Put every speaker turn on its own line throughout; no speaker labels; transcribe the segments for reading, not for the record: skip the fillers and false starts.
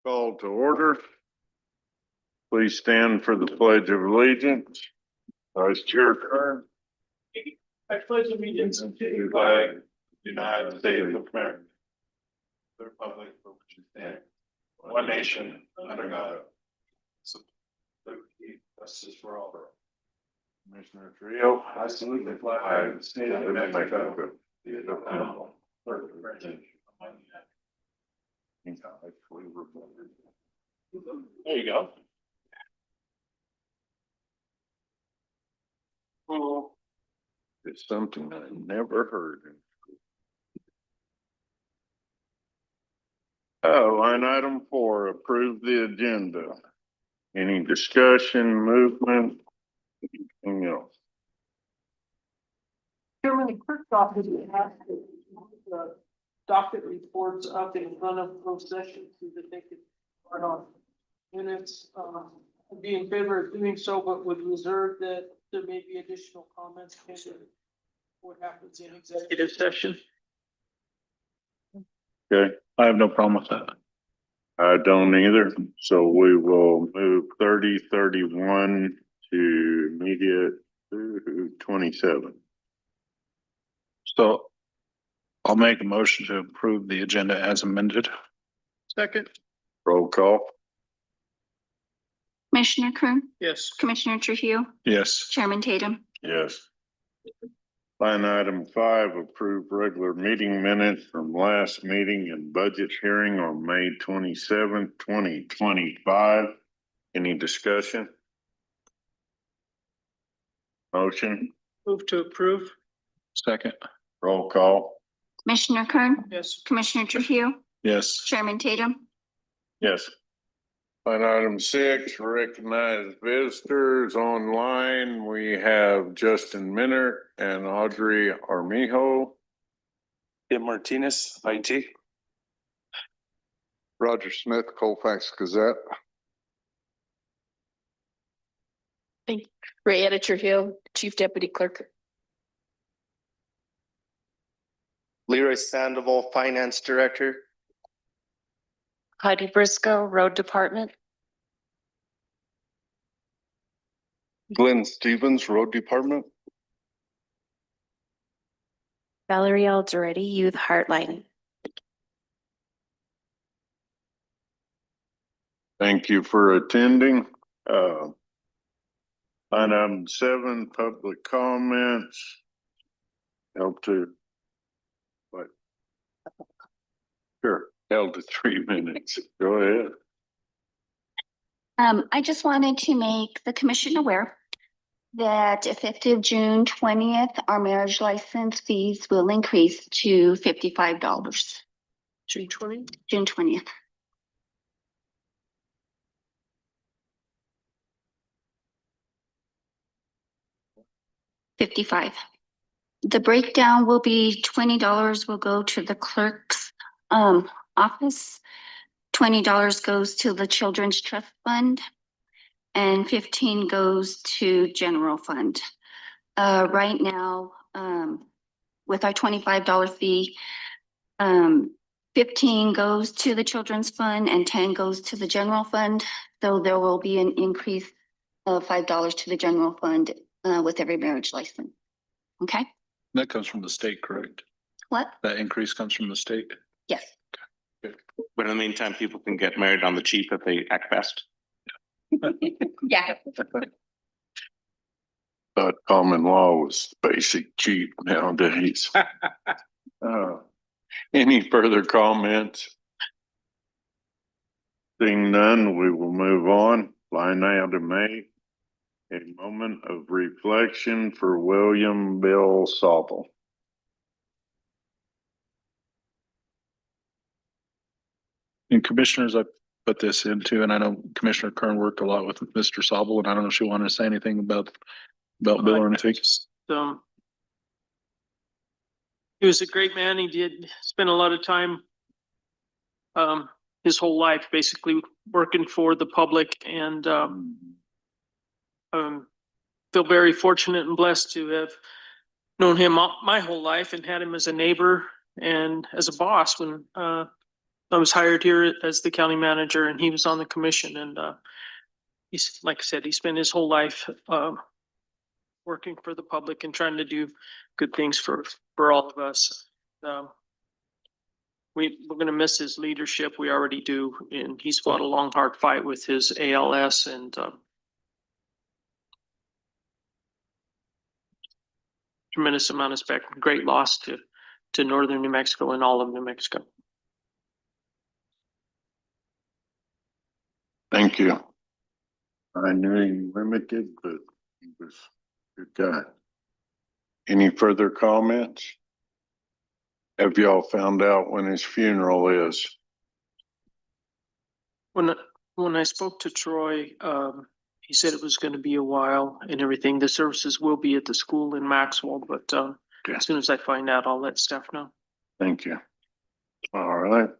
Call to order. Please stand for the Pledge of Allegiance. Vice Chair Kern.
I pledge allegiance to the flag of the United States of America, the republic for which it stands, one nation under God. Liberty, justice for all.
Commissioner Trio.
I salute the flag of the state of Mexico. There you go.
Oh, it's something I never heard. Line item 4, approve the agenda. Any discussion, movement, anything else?
Chairman, the clerk docket has the docket reports up in front of closed session so that they can start on minutes. I'd be in favor of doing so, but would reserve that there may be additional comments. What happens in executive session?
Okay,
I have no problem with that.
I don't either. So we will move 30-31 to immediate to 27.
So I'll make a motion to approve the agenda as amended.
Second.
Roll call.
Commissioner Kern,
Yes.
Commissioner Trujillo,
Yes.
Chairman Tatum.
Yes. Line item 5, approve regular meeting minutes from last meeting and budget hearing on May 27th, 2025. Any discussion? Motion,
Move to approve.
Second.
roll call.
Commissioner Kern,
Yes.
Commissioner Trujillo,
Yes.
Chairman Tatum.
Yes. Line item 6, recognize visitors online. We have Justin Minner and Audrey Armijo.
Tim Martinez, IT.
Roger Smith, Colfax Gazette.
Ray Editor Hill, Chief Deputy Clerk.
Leroy Sandoval, Finance Director.
Heidi Briscoe, Road Department.
Glenn Stevens, Road Department.
Valerie Alderetti, Youth Heartline.
Thank you for attending. Item 7, public comments. Held to what? Sure, held to 3 minutes. Go ahead.
I just wanted to make the commission aware that effective June 20th, our marriage license fees will increase to $55.
June 20.
June 20th. $55. The breakdown will be $20 will go to the clerk's office. $20 goes to the Children's Trust Fund and $15 goes to general fund. Right now, with our $25 fee, 15 goes to the Children's Fund and 10 goes to the general fund. So there will be an increase of $5 to the general fund with every marriage license. Okay,
That comes from the state, correct?
what?
That increase comes from the state?
Yes.
But in the meantime, people can get married on the cheap if they act fast.
Yeah.
Thought common law was basic cheap nowadays. Any further comments? Seeing none, we will move on. Line item 8, a moment of reflection for William Bill Sauble.
And commissioners, I put this into, and I know Commissioner Kern worked a lot with Mr. Sauble, and I don't know if she wanted to say anything about Bill or anything.
He was a great man. He did spend a lot of time, his whole life basically working for the public, and feel very fortunate and blessed to have known him my whole life and had him as a neighbor and as a boss when I was hired here as the county manager and he was on the commission and, he's, like I said, he spent his whole life, working for the public and trying to do good things for all of us. We're gonna miss his leadership. We already do, and he's fought a long, hard fight with his ALS and, tremendous amount of respect, great loss to northern New Mexico and all of New Mexico.
Thank you. I knew he limited, but he was a good guy. Any further comments? Have y'all found out when his funeral is?
When I spoke to Troy, he said it was gonna be a while and everything. The services will be at the school in Maxwell, but, as soon as I find out, I'll let staff know.
Thank you. All right.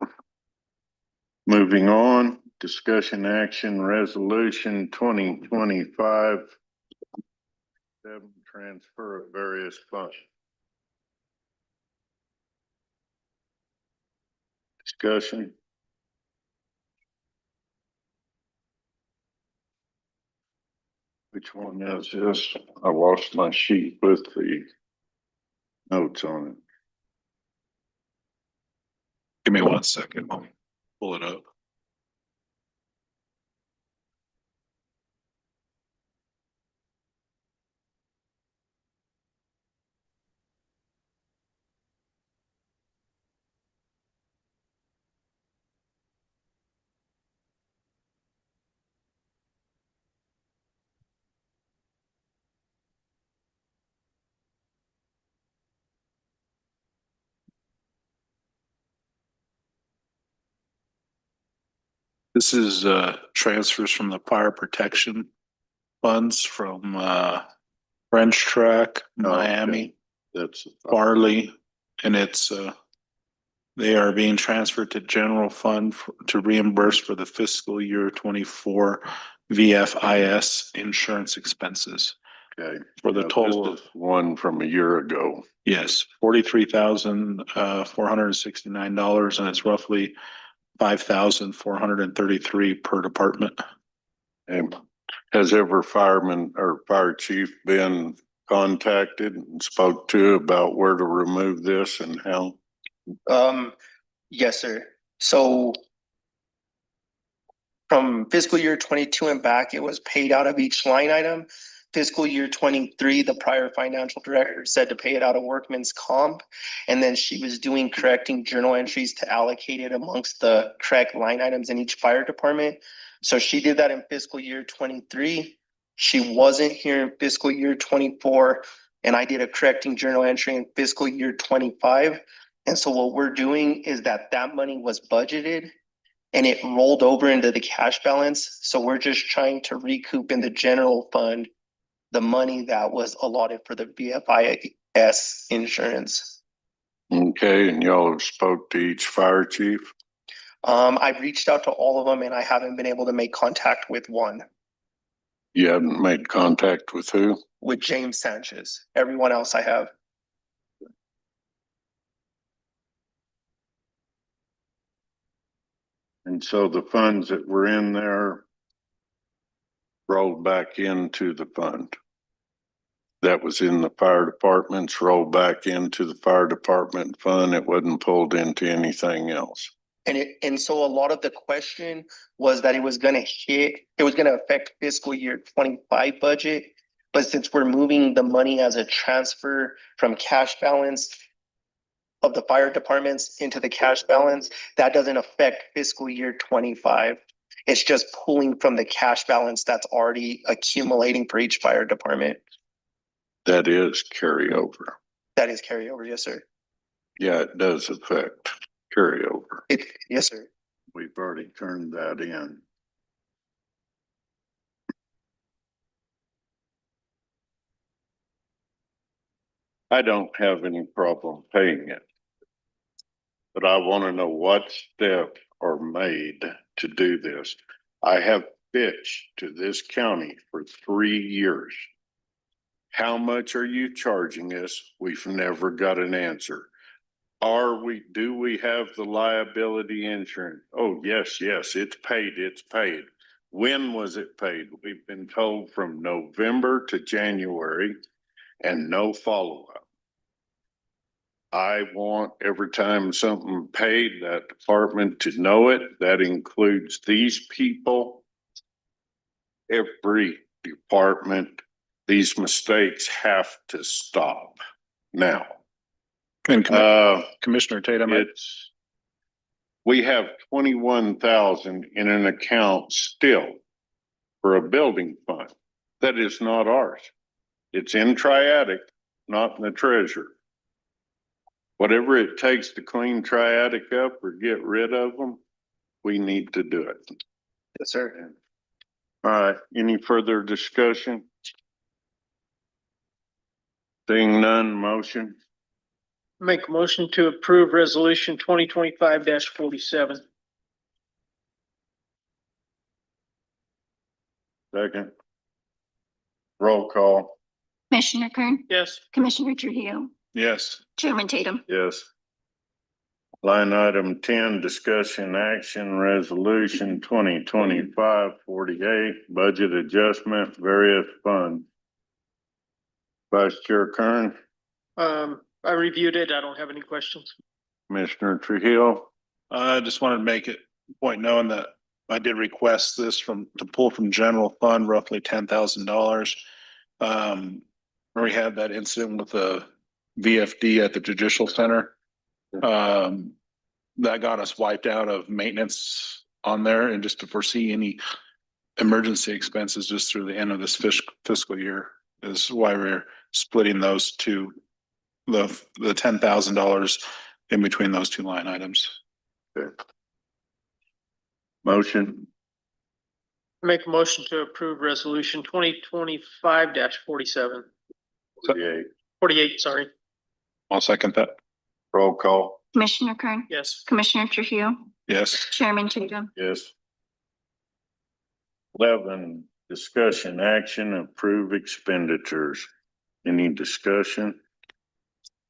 Moving on, discussion action resolution 2025. Transfer of various funds. Discussion. Which one is this? I lost my sheet with the notes on it.
Give me 1 second. I'll pull it up. This is transfers from the fire protection funds from French Track, Miami,
That's
Farley, and it's they are being transferred to general fund to reimburse for the fiscal year 24 VFIS insurance expenses.
okay.
For the total
This is one from a year ago.
Yes, $43,469, and it's roughly 5,433 per department.
And has ever fireman or fire chief been contacted and spoke to about where to remove this and how?
Yes, sir. So from fiscal year 22 and back, it was paid out of each line item. Fiscal year 23, the prior financial director said to pay it out of workman's comp. And then she was doing correcting journal entries to allocate it amongst the correct line items in each fire department. So she did that in fiscal year 23. She wasn't here in fiscal year 24, and I did a correcting journal entry in fiscal year 25. And so what we're doing is that money was budgeted and it rolled over into the cash balance. So we're just trying to recoup in the general fund the money that was allotted for the VFIS insurance.
Okay, and y'all have spoke to each fire chief?
I've reached out to all of them and I haven't been able to make contact with one,
You haven't made contact with who?
with James Sanchez. Everyone else I have.
And so the funds that were in there rolled back into the fund that was in the fire departments, rolled back into the fire department fund. It wasn't pulled into anything else.
And so a lot of the question was that it was gonna affect fiscal year 25 budget. But since we're moving the money as a transfer from cash balance of the fire departments into the cash balance, that doesn't affect fiscal year 25. It's just pulling from the cash balance that's already accumulating for each fire department.
That is carryover.
That is carryover, yes, sir.
Yeah, it does affect carryover.
Yes, sir.
We've already turned that in. I don't have any problem paying it. But I want to know what steps are made to do this. I have bitched to this county for 3 years. How much are you charging us? We've never got an answer. do we have the liability insurance? Oh, yes, it's paid. When was it paid? We've been told from November to January and no follow-up. I want every time something paid, that department to know it. That includes these people. Every department, these mistakes have to stop now.
And Commissioner Tatum,
We have 21,000 in an account still for a building fund. That is not ours. It's in Triadic, not in the treasurer. Whatever it takes to clean Triadic up or get rid of them, we need to do it.
Yes, sir.
All right, any further discussion? Seeing none, motion?
Make a motion to approve resolution 2025-47.
Second. Roll call.
Commissioner Kern,
Yes.
Commissioner Trujillo,
yes.
Chairman Tatum.
Yes. Line item 10, discussion action resolution 2025-48, budget adjustment, various funds. Vice Chair Kern,
I reviewed it. I don't have any questions.
Commissioner Trujillo.
I just wanted to make it point known that I did request this to pull from general fund roughly $10,000. We had that incident with the VFD at the Judicial Center. That got us wiped out of maintenance on there, and just to foresee any emergency expenses just through the end of this fiscal year is why we're splitting those two, the $10,000 in between those two line items.
Okay. Motion?
Make a motion to approve resolution 2025-47. 48, sorry.
I'll second that.
Roll call.
Commissioner Kern,
Yes.
Commissioner Trujillo,
Yes.
Chairman Tatum.
Yes. 11, discussion action, approve expenditures. Any discussion?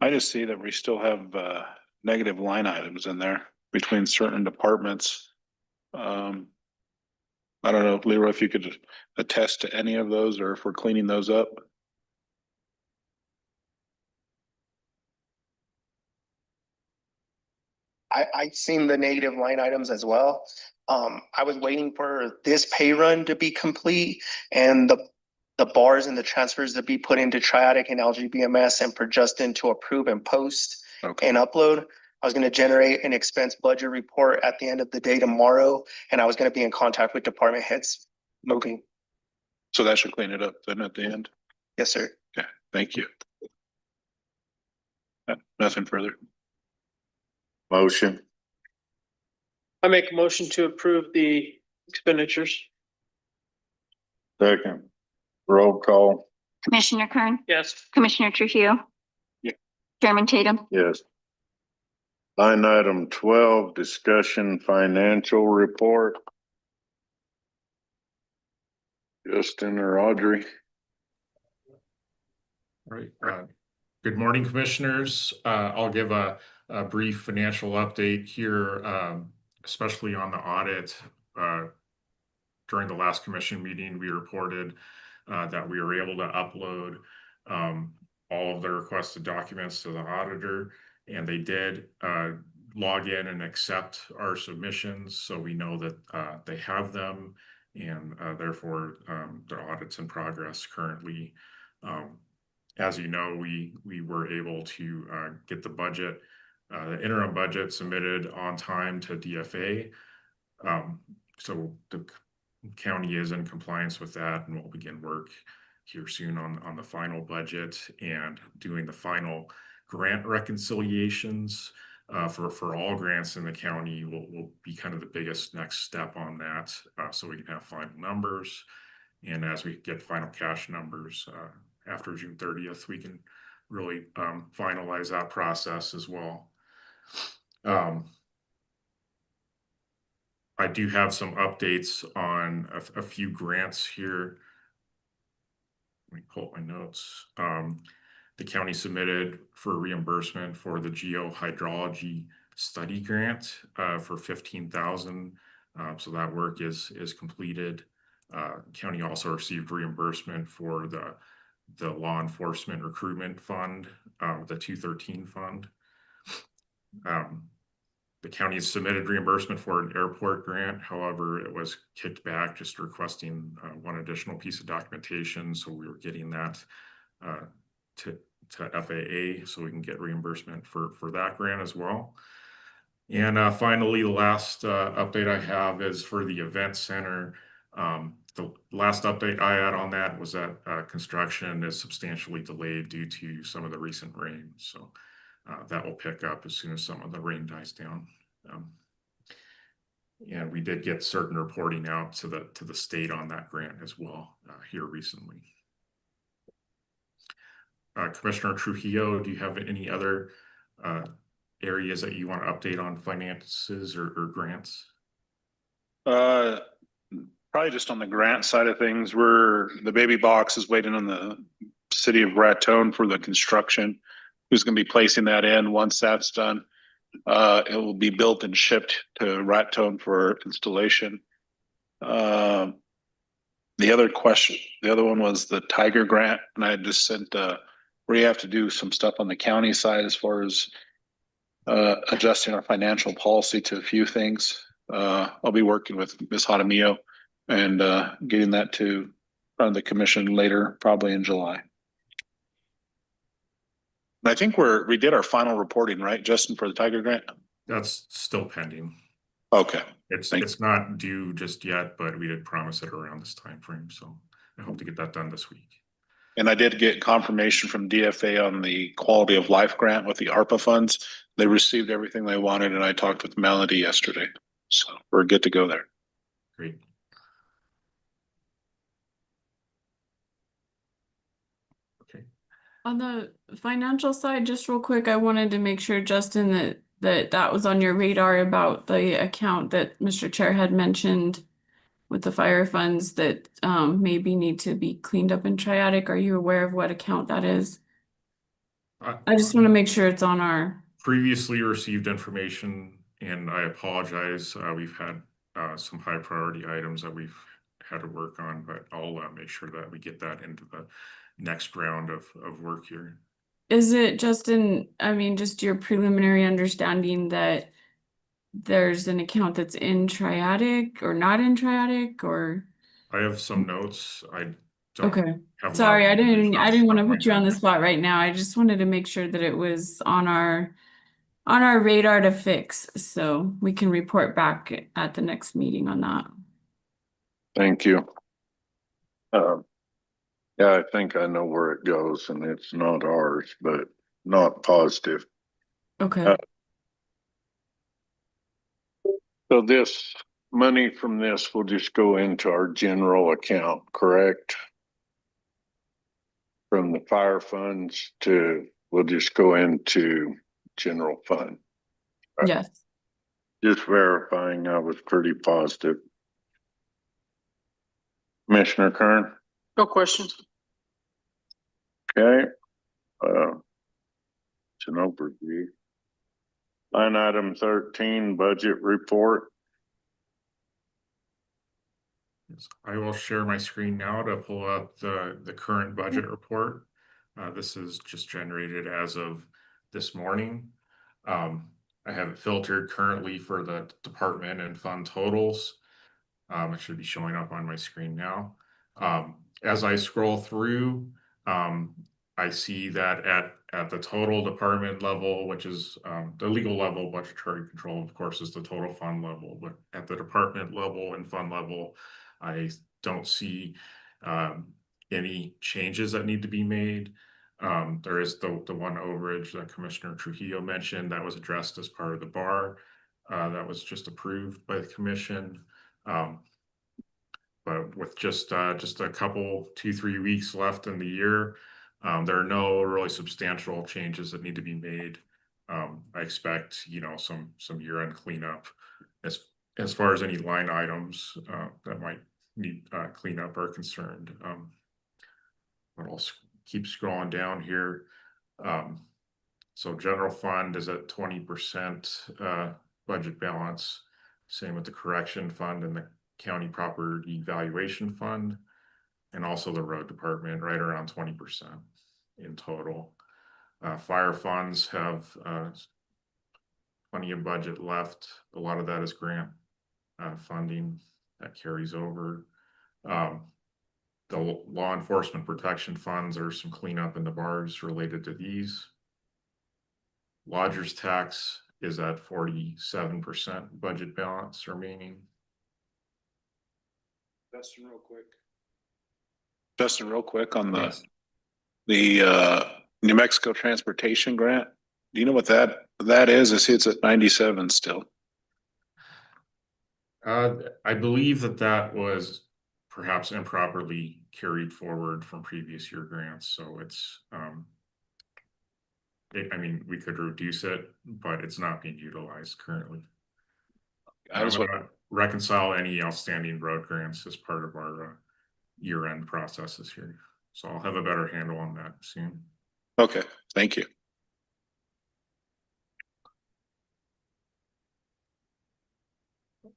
I just see that we still have negative line items in there between certain departments. I don't know, Leroy, if you could attest to any of those or if we're cleaning those up.
I've seen the negative line items as well. I was waiting for this pay run to be complete and the bars and the transfers to be put into Triadic and LGBMS and for Justin to approve and post
Okay.
and upload. I was gonna generate an expense budget report at the end of the day tomorrow, and I was gonna be in contact with department heads. Okay.
So that should clean it up then at the end.
Yes, sir.
Okay, thank you. Nothing further.
Motion?
I make a motion to approve the expenditures.
Second. Roll call.
Commissioner Kern,
Yes.
Commissioner Trujillo.
Yeah.
Chairman Tatum.
Yes. Line item 12, discussion financial report. Justin or Audrey?
Right. Good morning, commissioners. I'll give a brief financial update here, especially on the audit. During the last commission meeting, we reported that we were able to upload all of the requested documents to the auditor, and they did log in and accept our submissions. So we know that they have them, and therefore their audit's in progress currently. As you know, we were able to get the budget, the interim budget submitted on time to DFA. So the county is in compliance with that, and we'll begin work here soon on the final budget and doing the final grant reconciliations for all grants in the county will be kind of the biggest next step on that, so we can have final numbers. And as we get final cash numbers after June 30th, we can really finalize that process as well. I do have some updates on a few grants here. Let me pull up my notes. the county submitted for reimbursement for the geohydrology study grant for $15,000. So that work is completed. County also received reimbursement for the law enforcement recruitment fund, the 213 fund. The county has submitted reimbursement for an airport grant. However, it was kicked back, just requesting one additional piece of documentation. So we were getting that to FAA so we can get reimbursement for that grant as well. And finally, the last update I have is for the event center. The last update I had on that was that construction is substantially delayed due to some of the recent rain. So that will pick up as soon as some of the rain dies down. And we did get certain reporting out to the state on that grant as well here recently. Commissioner Trujillo, do you have any other areas that you want to update on finances or grants?
Probably just on the grant side of things, the baby box is waiting on the city of Raton for the construction. Who's going to be placing that in? Once that's done, it will be built and shipped to Raton for installation. The other one was the Tiger grant, and I had just sent we have to do some stuff on the county side as far as adjusting our financial policy to a few things. I'll be working with Ms. Jaramillo and getting that to the commission later, probably in July. And I think we did our final reporting, right, Justin, for the Tiger grant?
That's still pending.
Okay.
It's not due just yet, but we did promise it around this time frame. So I hope to get that done this week.
And I did get confirmation from DFA on the quality of life grant with the ARPA funds. They received everything they wanted, and I talked with Melody yesterday. So we're good to go there.
Great. Okay.
On the financial side, just real quick, I wanted to make sure, Justin, that was on your radar about the account that Mr. Chair had mentioned with the fire funds that maybe need to be cleaned up in Triadic. Are you aware of what account that is? I just want to make sure it's on our
previously received information, and I apologize. We've had some high priority items that we've had to work on, but I'll make sure that we get that into the next round of work here.
Is it, Justin, I mean, just your preliminary understanding that there's an account that's in Triadic or not in Triadic, or?
I have some notes. I don't
Okay.
have.
Sorry, I didn't want to put you on the
spot.
spot right now. I just wanted to make sure that it was on our radar to fix, so we can report back at the next meeting on that.
Thank you. Yeah, I think I know where it goes, and it's not ours, but not positive.
Okay.
So this money from this will just go into our general account, correct? From the fire funds we'll just go into general fund.
Yes.
Just verifying I was pretty positive. Commissioner Kern?
No questions.
Okay. It's an overview. Line item 13, budget report.
Yes, I will share my screen now to pull up the current budget report. This is just generated as of this morning. I have it filtered currently for the department and fund totals. It should be showing up on my screen now. As I scroll through, I see that at the total department level, which is the legal level, budgetary control, of course, is the total fund level. But at the department level and fund level, I don't see any changes that need to be made. There is the one overage that Commissioner Trujillo mentioned that was addressed as part of the bar. That was just approved by the commission. But with just a couple, 2-3 weeks left in the year, there are no really substantial changes that need to be made. I expect, some year-end cleanup as far as any line items that might need cleanup are concerned. But I'll keep scrolling down here. So general fund is at 20% budget balance. Same with the correction fund and the county property valuation fund. And also the road department, right around 20% in total. Fire funds have plenty of budget left. A lot of that is grant funding that carries over. The law enforcement protection funds are some cleanup in the bars related to these. Lodgers tax is at 47% budget balance remaining.
Justin, real quick on
Yes.
the New Mexico transportation grant. Do you know what that is? I see it's at 97 still.
I believe that was perhaps improperly carried forward from previous year grants, so it's, I mean, we could reduce it, but it's not being utilized currently. I'm gonna reconcile any outstanding road grants as part of our year-end processes here. So I'll have a better handle on that soon.
Okay, thank you.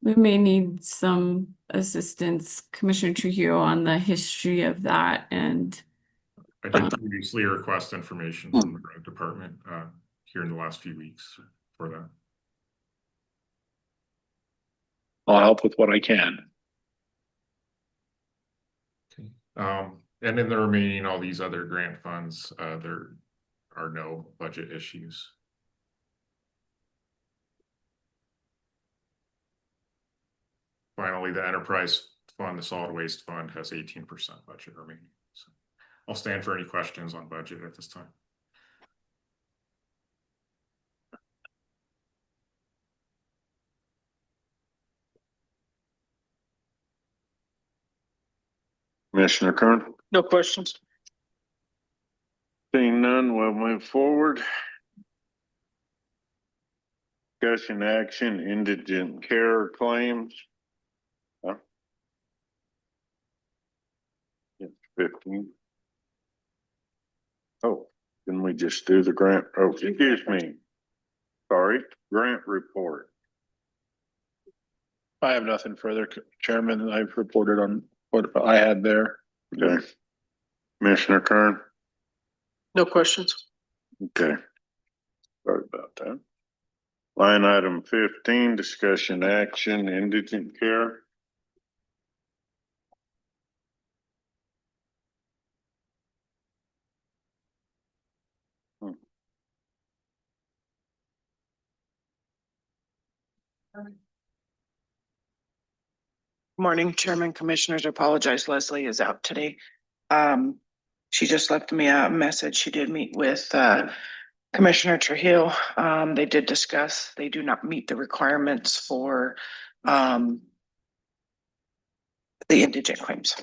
We may need some assistance, Commissioner Trujillo, on the history of that and
I did previously request information from the road department here in the last few weeks for that.
I'll help with what I can.
And in the remaining, all these other grant funds, there are no budget issues. Finally, the enterprise fund, the solid waste fund, has 18% budget remaining. So I'll stand for any questions on budget at this time.
Commissioner Kern?
No questions.
Seeing none, we'll move forward. Discussion action, indigent care claims. Huh? It's 15. Oh, can we just do the grant? Oh, excuse me. Sorry, grant report.
I have nothing further, Chairman. I've reported on what I had there.
Okay. Commissioner Kern?
No questions.
Okay. Sorry about that. Line item 15, discussion action, indigent care.
Morning, Chairman, Commissioners. I apologize. Leslie is out today. She just left me a message. She did meet with Commissioner Trujillo. They did discuss, they do not meet the requirements for the indigent claims.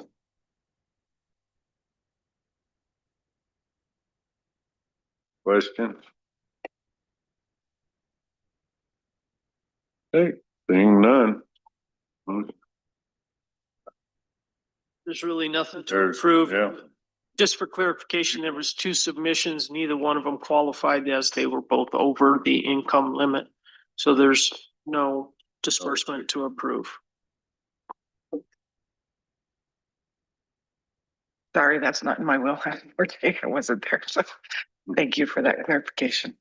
Question? Okay, seeing none.
There's really nothing to
There's-
approve.
yeah.
Just for clarification, there was 2 submissions. Neither one of them qualified as they were both over the income limit. So there's no disbursement to approve.
Sorry, that's not in my wheelhouse. I wasn't there. So thank you for that clarification.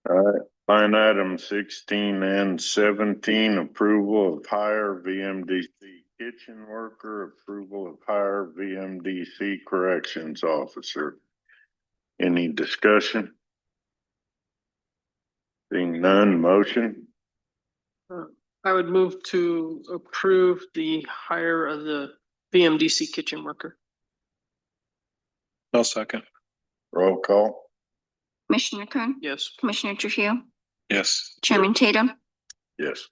All right, line item 16 and 17, approval of hire VMDC kitchen worker, approval of hire VMDC corrections officer. Any discussion? Seeing none, motion?
I would move to approve the hire of the VMDC kitchen worker.
I'll second.
Roll call?
Commissioner Kern,
Yes.
Commissioner Trujillo,
Yes.
Chairman Tatum,
Yes.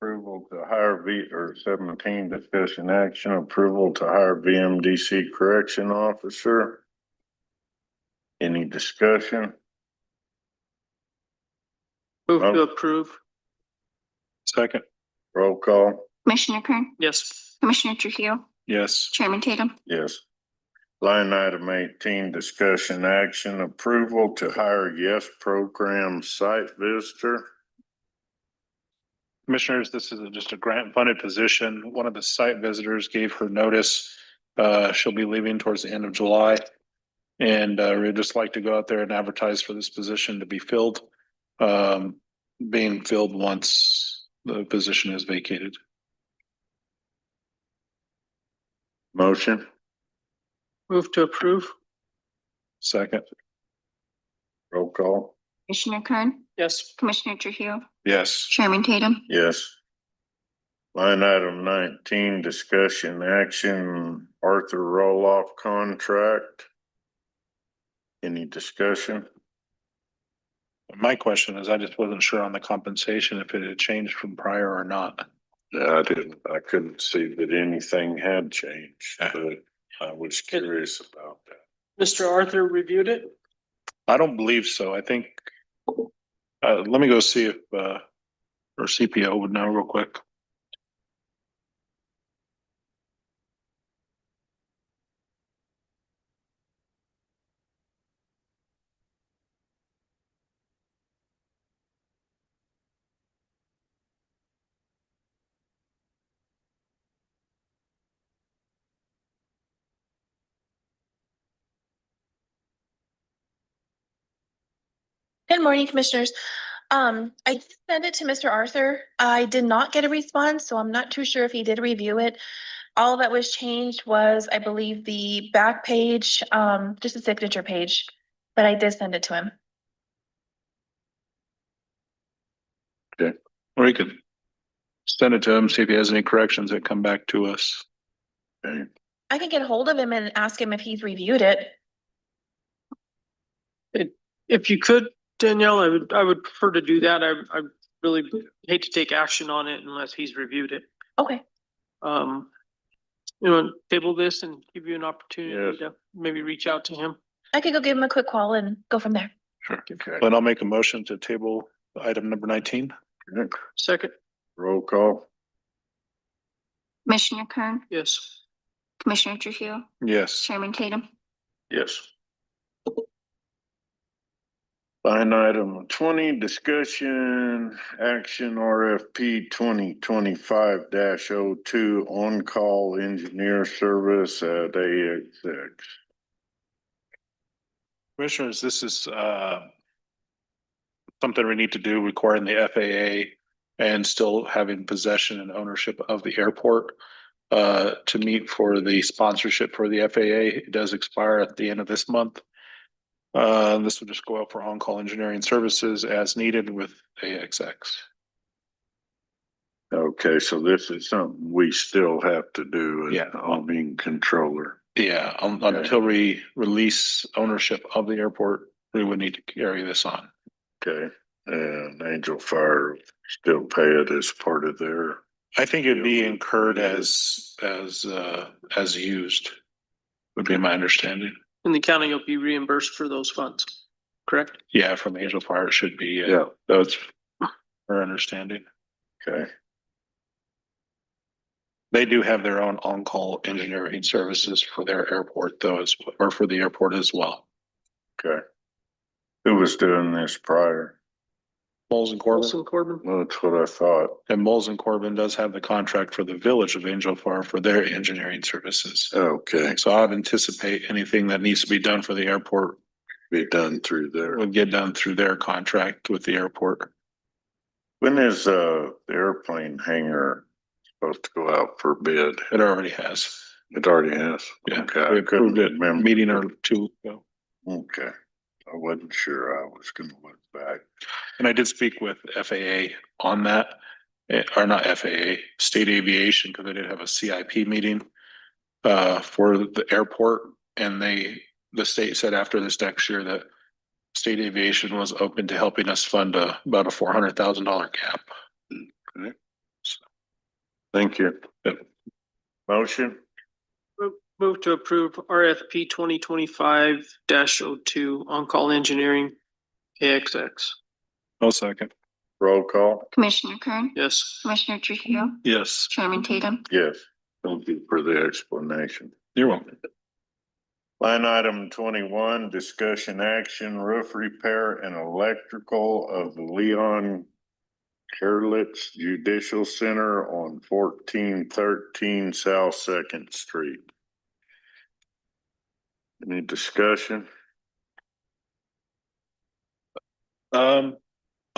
Approval to hire or 17, discussion action, approval to hire VMDC correction officer. Any discussion?
Move to approve.
Second.
Roll call?
Commissioner Kern,
Yes.
Commissioner Trujillo,
Yes.
Chairman Tatum,
Yes. Line item 18, discussion action approval to hire Yes Program site visitor.
Commissioners, this is just a grant funded position. One of the site visitors gave her notice. She'll be leaving towards the end of July. And we'd just like to go out there and advertise for this position to be filled. Being filled once the position is vacated.
Motion,
Move to approve.
Second.
roll call.
Commissioner Kern,
Yes.
Commissioner Trujillo,
Yes.
Chairman Tatum.
Yes. Line item 19, discussion action Arthur roll-off contract. Any discussion?
My question is, I just wasn't sure on the compensation if it had changed from prior or not.
Yeah, I couldn't see that anything had changed, but I was curious about that.
Mr. Arthur reviewed it.
I don't believe so. I think, let me go see if, our CPO would know real quick.
Good morning, Commissioners. I did send it to Mr. Arthur. I did not get a response, so I'm not too sure if he did review it. All that was changed was, I believe, the back page, just a signature page, but I did send it to him.
Or we could send it to him, see if he has any corrections that come back to us.
Okay.
I can get a hold of him and ask him if he's reviewed it.
If you could, Danielle, I would prefer to do that. I really hate to take action on it unless he's reviewed it.
Okay.
Table this and give you an opportunity to maybe reach out to him.
I could go give him a quick call and go from there.
Sure.
Okay.
Then I'll make a motion to table item number 19.
Second.
Roll call.
Commissioner Kern,
Yes.
Commissioner Trujillo,
Yes.
Chairman Tatum.
Yes. Line item 20, discussion action RFP 2025-02 on-call engineer service at AXX.
Commissioners, this is something we need to do requiring the FAA and still having possession and ownership of the airport to meet for the sponsorship for the FAA. It does expire at the end of this month. This will just go out for on-call engineering services as needed with AXX.
Okay, so this is something we still have to do as
Yeah.
being controller.
Yeah, until we release ownership of the airport, we would need to carry this on.
Okay, and Angel Fire still pay it as part of their.
I think it'd be incurred as used, would be my understanding.
And the county will be reimbursed for those funds, correct?
Yeah, from Angel Fire, it should be.
Yeah.
That's our understanding.
Okay,
They do have their own on-call engineering services for their airport though, or for the airport as well.
okay. Who was doing this prior?
Moles and Corbin.
Wilson Corbin.
Well, that's what I thought.
And Moles and Corbin does have the contract for the village of Angel Fire for their engineering services.
Okay,
So I'd anticipate anything that needs to be done for the airport
be done through there.
would get done through their contract with the airport.
When is the airplane hangar supposed to go out for bid?
It already has.
It already has.
Yeah,
Okay,
we
I couldn't
approved it
remember.
meeting or two ago.
Okay, I wasn't sure. I was gonna look back.
And I did speak with FAA on that, or not FAA, State Aviation, because I did have a CIP meeting for the airport, and the state said after this next year that State Aviation was open to helping us fund about a $400,000 gap.
Okay. Thank you.
Yep.
Motion,
Move to approve RFP 2025-02 on-call engineering AXX.
No second.
roll call.
Commissioner Kern,
Yes.
Commissioner Trujillo,
Yes,
Chairman Tatum.
Yes, thank you for the explanation.
you're welcome.
Line item 21, discussion action, roof repair and electrical of the Leon Karelitz Judicial Center on 1413 South Second Street. Any discussion?
I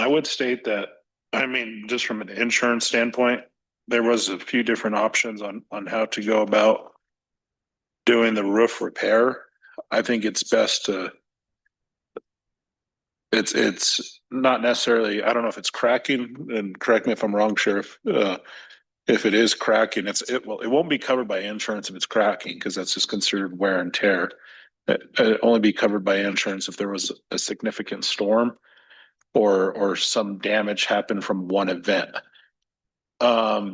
would state that, I mean, just from an insurance standpoint, there was a few different options on how to go about doing the roof repair. I think it's best to, it's not necessarily, I don't know if it's cracking, and correct me if I'm wrong, Sheriff. If it is cracking, it won't be covered by insurance if it's cracking, because that's just considered wear and tear. It'd only be covered by insurance if there was a significant storm or some damage happened from one event. I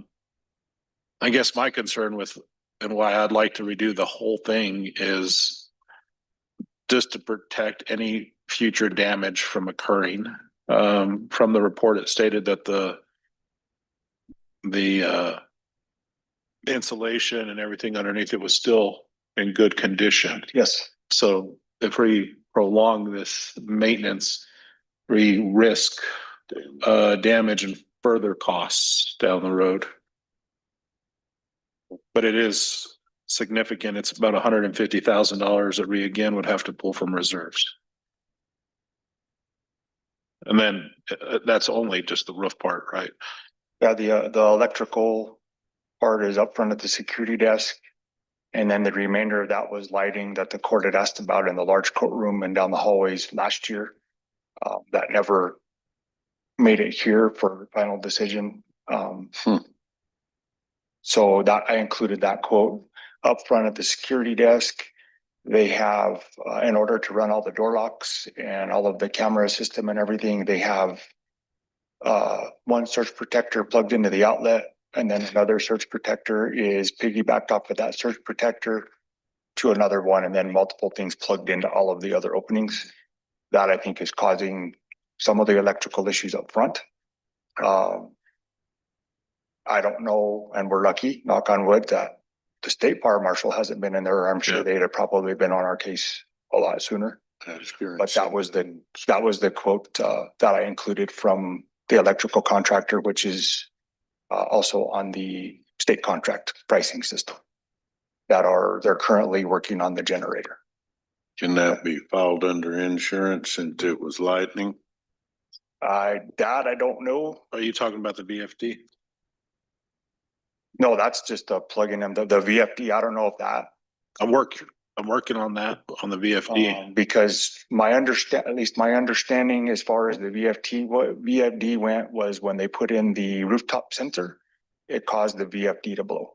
guess my concern with, and why I'd like to redo the whole thing, is just to protect any future damage from occurring. From the report, it stated that the insulation and everything underneath it was still in good condition.
Yes.
So if we prolong this maintenance, we risk damage and further costs down the road. But it is significant. It's about $150,000 that we again would have to pull from reserves. And then that's only just the roof part, right?
Yeah, the electrical part is up front at the security desk. And then the remainder of that was lighting that the court had asked about in the large courtroom and down the hallways last year. That never made it here for final decision. So that I included that quote up front at the security desk. They have, in order to run all the door locks and all of the camera system and everything, they have one surge protector plugged into the outlet, and then another surge protector is piggybacked off of that surge protector to another one, and then multiple things plugged into all of the other openings. That I think is causing some of the electrical issues up front. I don't know, and we're lucky, knock on wood, that the state fire marshal hasn't been in there. I'm sure they'd have probably been on our case a lot sooner. But that was the quote that I included from the electrical contractor, which is also on the state contract pricing system. They're currently working on the generator.
Can that be filed under insurance since it was lightning?
I don't know.
Are you talking about the VFD?
No, that's just plugging in the VFD. I don't know if that.
I'm working on that on the VFD.
Because at least my understanding as far as the VFD went was when they put in the rooftop sensor, it caused the VFD to blow.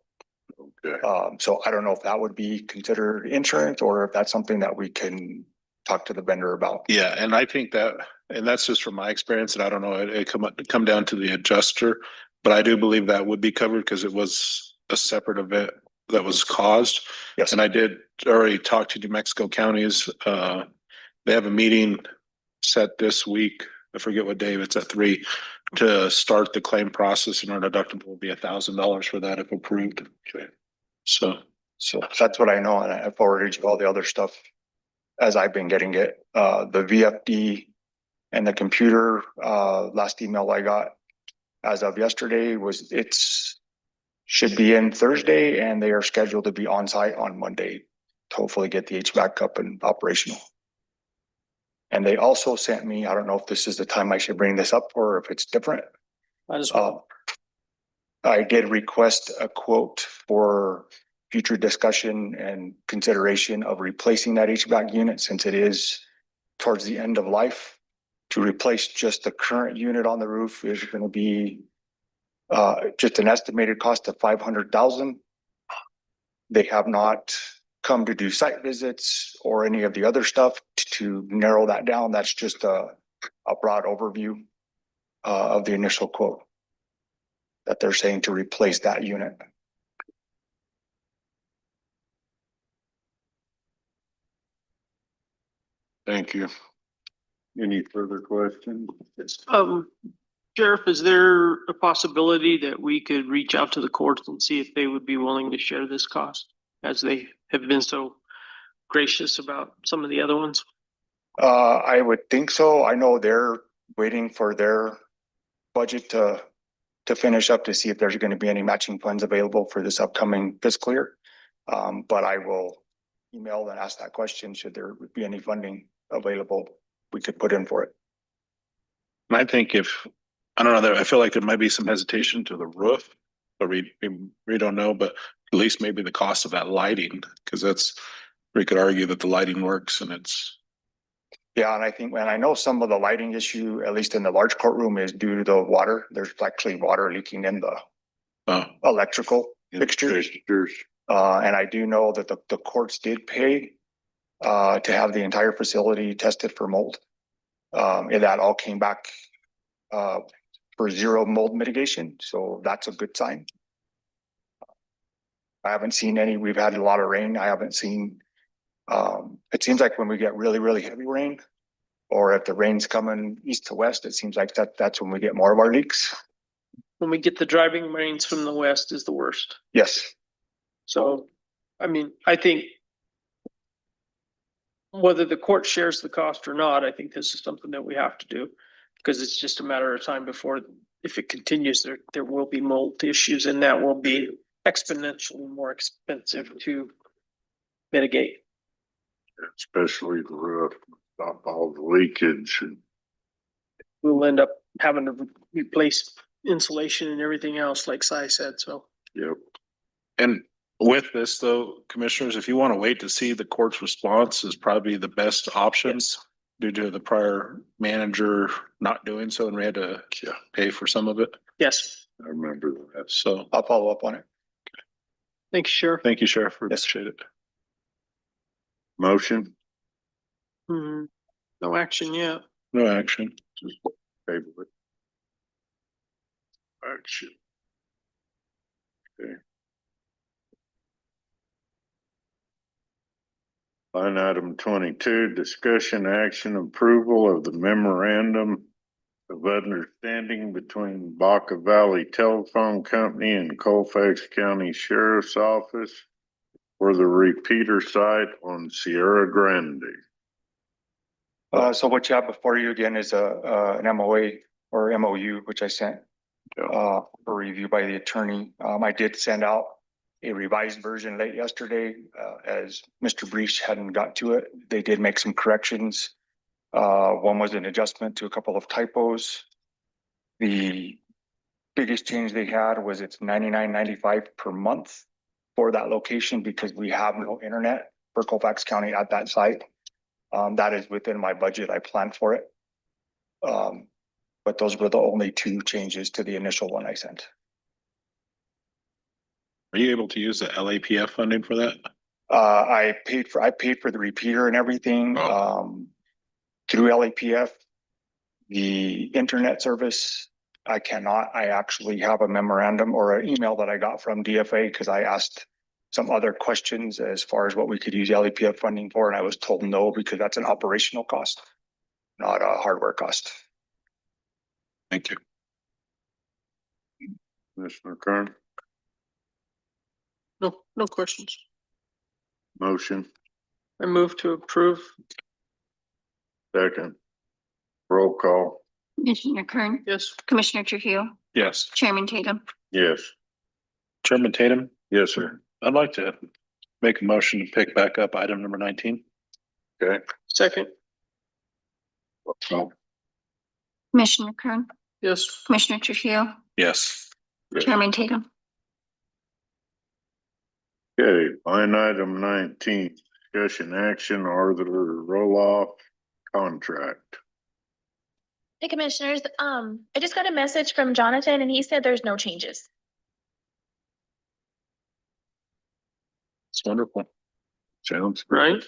Okay.
So I don't know if that would be considered insurance or if that's something that we can talk to the vendor about.
Yeah, and I think that, and that's just from my experience, and I don't know, it come down to the adjuster, but I do believe that would be covered because it was a separate event that was caused.
Yes.
And I did already talk to New Mexico counties. They have a meeting set this week. I forget what day, it's at 3 to start the claim process, and our deductible will be $1,000 for that if approved. Okay. So
that's what I know, and I forwarded you all the other stuff as I've been getting it. The VFD and the computer, last email I got as of yesterday was should be in Thursday, and they are scheduled to be on site on Monday to hopefully get the HVAC up and operational. And they also sent me, I don't know if this is the time I should bring this up or if it's different. I did request a quote for future discussion and consideration of replacing that HVAC unit since it is towards the end of life. To replace just the current unit on the roof is going to be just an estimated cost of $500,000. They have not come to do site visits or any of the other stuff to narrow that down. That's just a broad overview of the initial quote that they're saying to replace that unit.
Thank you. Any further questions?
Sheriff, is there a possibility that we could reach out to the courts and see if they would be willing to share this cost, as they have been so gracious about some of the other ones.
I would think so. I know they're waiting for their budget to finish up to see if there's gonna be any matching funds available for this upcoming fiscal year. But I will email and ask that question, should there be any funding available we could put in for it.
And I think I don't know, I feel like there might be some hesitation to the roof, but we don't know, but at least maybe the cost of that lighting, because we could argue that the lighting works and it's.
Yeah, and I think, and I know some of the lighting issue, at least in the large courtroom, is due to the water. There's actually water leaking in the electrical fixtures. And I do know that the courts did pay to have the entire facility tested for mold. And that all came back for zero mold mitigation, so that's a good sign. I haven't seen any. We've had a lot of rain. I haven't seen. It seems like when we get really, really heavy rain, or if the rain's coming east to west, it seems like that's when we get more of our leaks.
When we get the driving rains from the west is the worst.
Yes.
So, I mean, I think whether the court shares the cost or not, I think this is something that we have to do. Because it's just a matter of time before, if it continues, there will be mold issues, and that will be exponentially more expensive to mitigate.
Especially the roof, stop all the leakage.
We'll end up having to replace insulation and everything else, like Si said, so.
Yep.
And with this though, commissioners, if you want to wait to see the court's response is probably the best options due to the prior manager not doing so, and we had to pay for some of it.
Yes.
I remember that.
So
I'll follow up on it.
Thank you, Sheriff.
thank you, Sheriff. Appreciate it.
Motion,
No action yet.
No action.
just table it. Action. Okay. Line item 22, discussion action approval of the memorandum of understanding between Baca Valley Telephone Company and Colfax County Sheriff's Office for the repeater site on Sierra Grande.
So what you have before you again is an MOA or MOU, which I sent for review by the attorney. I did send out a revised version late yesterday, as Mr. Breach hadn't got to it. They did make some corrections. One was an adjustment to a couple of typos. The biggest change they had was it's $99.95 per month for that location because we have no internet for Colfax County at that site. That is within my budget. I planned for it. But those were the only two changes to the initial one I sent.
Are you able to use the LAPF funding for that?
I paid for the repeater and everything, through LAPF. The internet service, I cannot. I actually have a memorandum or an email that I got from DFA because I asked some other questions as far as what we could use LAPF funding for, and I was told no, because that's an operational cost, not a hardware cost.
Thank you.
Commissioner Kern,
No questions.
motion,
I move to approve.
second. Roll call,
Commissioner Kern,
Yes.
Commissioner Trujillo,
Yes.
Chairman Tatum.
yes.
Chairman Tatum,
Yes, sir.
I'd like to make a motion to pick back up item number 19.
Okay.
Second.
Roll call.
Commissioner Kern,
Yes.
Commissioner Trujillo,
Yes.
Chairman Tatum.
Okay, line item 19, discussion action, Arthur roll-off contract.
Hey, Commissioners, I just got a message from Jonathan and he said there's no changes.
It's wonderful.
Sounds
Right.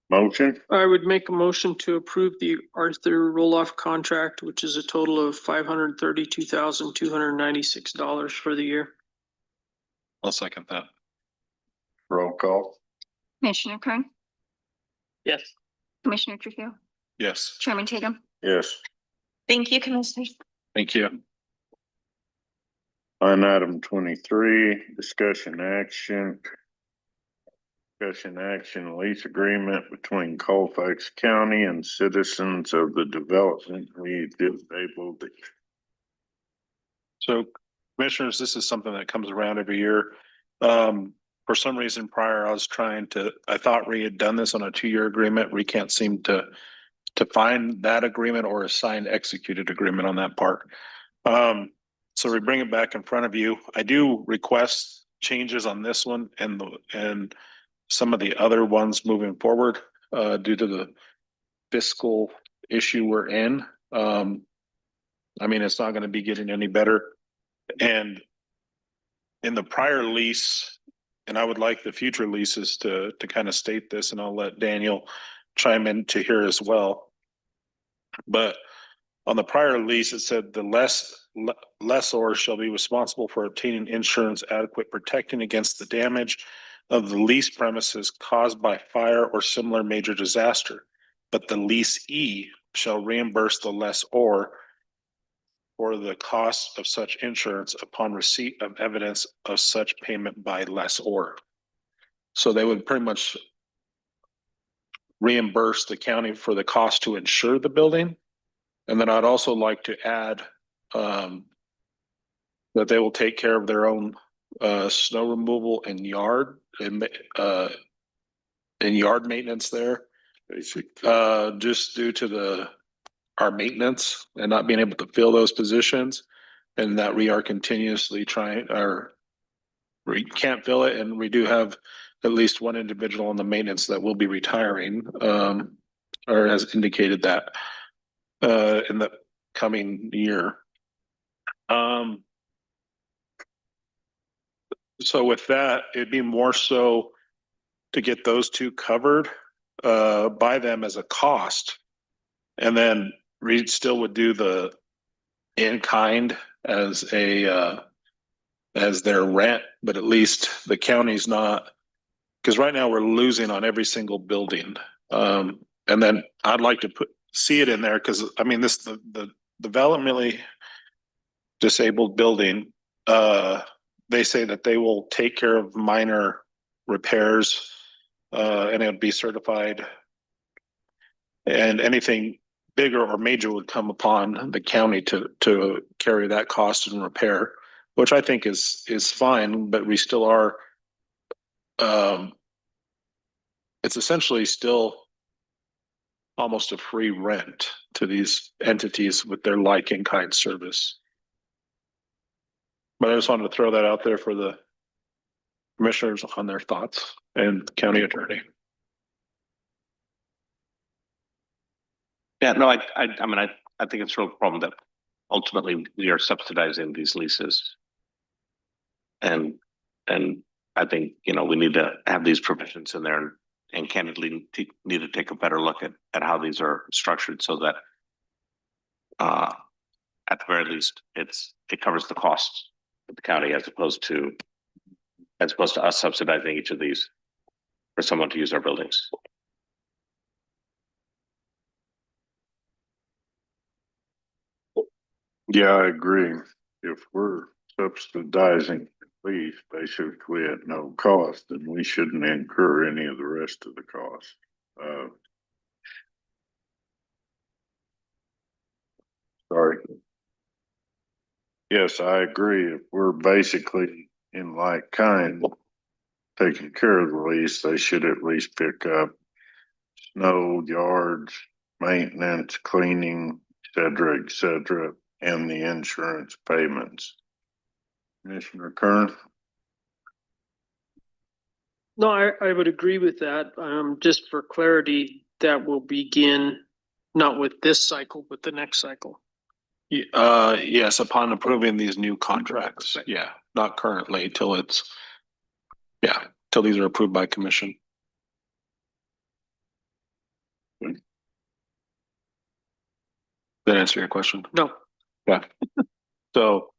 motion,
I would make a motion to approve the Arthur roll-off contract, which is a total of $532,296 for the year.
I'll second that.
roll call,
Commissioner Kern,
Yes.
Commissioner Trujillo,
Yes.
Chairman Tatum.
yes.
Thank you, Commissioners.
Thank you.
Line item 23, discussion action. discussion action lease agreement between Colfax County and citizens of the developmentally disabled.
So commissioners, this is something that comes around every year. For some reason prior, I thought we had done this on a 2-year agreement. We can't seem to find that agreement or a signed executed agreement on that part. So we bring it back in front of you. I do request changes on this one and some of the other ones moving forward, due to the fiscal issue we're in. I mean, it's not going to be getting any better. And in the prior lease, and I would like the future leases to kind of state this, and I'll let Daniel chime in to here as well. But on the prior lease, it said the lessor shall be responsible for obtaining insurance adequate protecting against the damage of the lease premises caused by fire or similar major disaster. But the leasee shall reimburse the lessor for the cost of such insurance upon receipt of evidence of such payment by lessor. So they would pretty much reimburse the county for the cost to insure the building. And then I'd also like to add that they will take care of their own snow removal and yard maintenance there. Just due to our maintenance and not being able to fill those positions, and that we are continuously we can't fill it, and we do have at least one individual on the maintenance that will be retiring, or has indicated that in the coming year. So with that, it'd be more so to get those two covered by them as a cost, and then we still would do the in-kind as their rent, but at least the county's not, because right now we're losing on every single building. And then I'd like to see it in there, because I mean, the developmentally disabled building, they say that they will take care of minor repairs, and it would be certified, and anything bigger or major would come upon the county to carry that cost and repair, which I think is fine, but we still are, it's essentially still almost a free rent to these entities with their like in kind service. But I just wanted to throw that out there for the commissioners on their thoughts and county attorney.
Yeah, no, I mean, I think it's a real problem that ultimately we are subsidizing these leases. And I think, we need to have these provisions in there, and candidly need to take a better look at how these are structured, so that at the very least it covers the costs of the county, as opposed to us subsidizing each of these for someone to use our buildings.
Yeah, I agree. If we're subsidizing lease basically at no cost, then we shouldn't incur any of the rest of the cost. Sorry. Yes, I agree. If we're basically in like kind taking care of the lease, they should at least pick up snow, yards, maintenance, cleaning, et cetera, and the insurance payments. Commissioner Kern?
No, I would agree with that. Just for clarity, that will begin not with this cycle, but the next cycle.
Yes, upon approving these new contracts. Yeah, not currently till these are approved by commission. That answer your question?
No.
Yeah. So,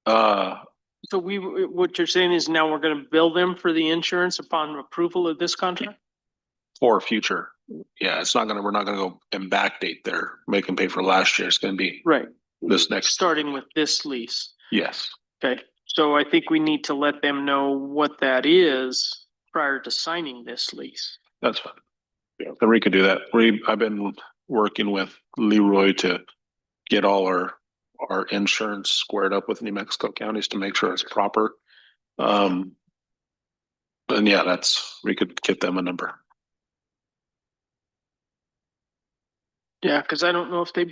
So what you're saying is now we're gonna bill them for the insurance upon approval of this contract?
for future, yeah, we're not gonna go and backdate make them pay for last year. It's gonna be
Right.
this next.
Starting with this lease.
Yes.
Okay, so I think we need to let them know what that is. prior to signing this lease.
That's fine. Yeah, then we could do that. I've been working with Leroy to get all our insurance squared up with New Mexico counties to make sure it's proper. And yeah, we could get them a number.
Yeah, because I don't know if they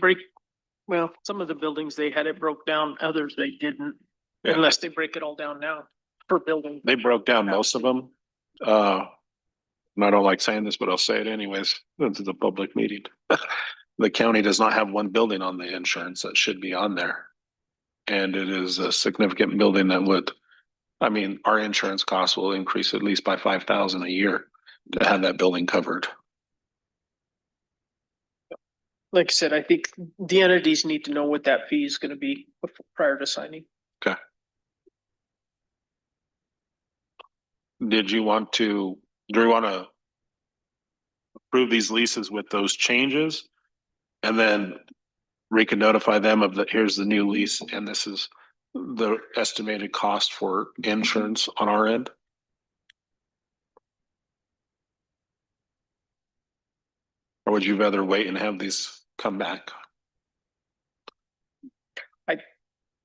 well, some of the buildings they had it broke down, others they didn't,
Yeah.
unless they break it all down now per building.
They broke down most of them. And I don't like saying this, but I'll say it anyways. This is a public meeting. The county does not have one building on the insurance that should be on there. And it is a significant building that would, I mean, our insurance costs will increase at least by 5,000 a year to have that building covered.
Like I said, I think the entities need to know what that fee is gonna be prior to signing.
Okay. Do we want to approve these leases with those changes? And then we can notify them of here's the new lease and this is the estimated cost for insurance on our end? Or would you rather wait and have these come back?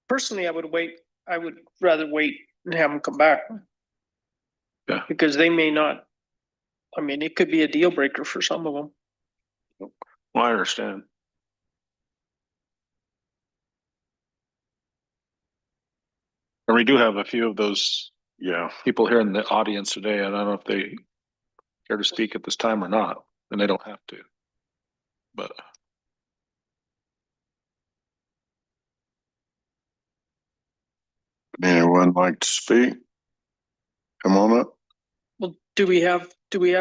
Personally, I would rather wait and have them come back.
Yeah.
Because they may not, I mean, it could be a deal breaker for some of them.
Well, I understand. And we do have a few of those, people here in the audience today, and I don't know if they care to speak at this time or not, and they don't have to. But
Anyone like to speak? Come on up.
Well, do we have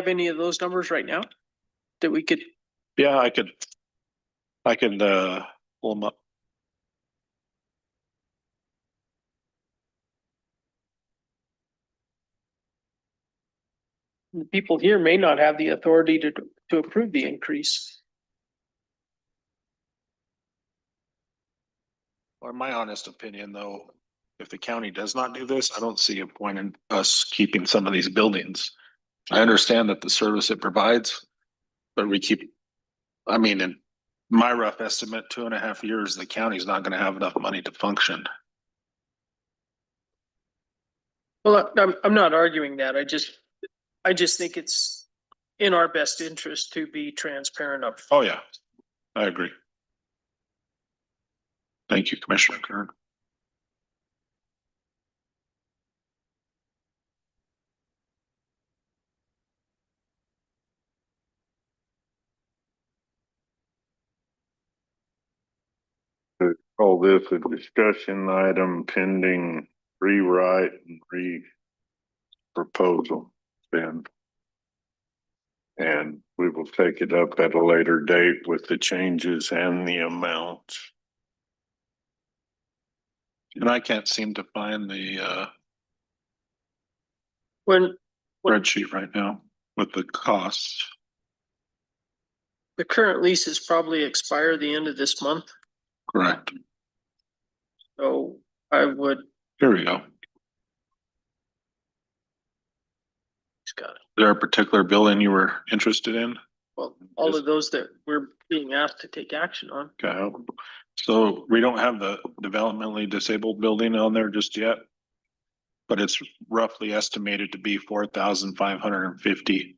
any of those numbers right now? That we could,
yeah, I could pull them up.
the people here may not have the authority to approve the increase.
Or my honest opinion, though, if the county does not do this, I don't see a point in us keeping some of these buildings. I understand that the service it provides, but I mean, in my rough estimate, 2.5 years, the county's not gonna have enough money to function.
Well, I'm not arguing that. I just think it's in our best interest to be transparent up.
Oh, yeah, I agree. Thank you, Commissioner Kern.
Call this a discussion item pending rewrite and proposal then. And we will take it up at a later date with the changes and the amounts.
And I can't seem to find the
When
spreadsheet right now with the costs.
the current leases probably expire the end of this month,
Correct.
so I would.
Here we go.
Got it.
Is there a particular building you were interested in?
Well, all of those that we're being asked to take action on.
Okay. So we don't have the developmentally disabled building on there just yet. But it's roughly estimated to be 4,550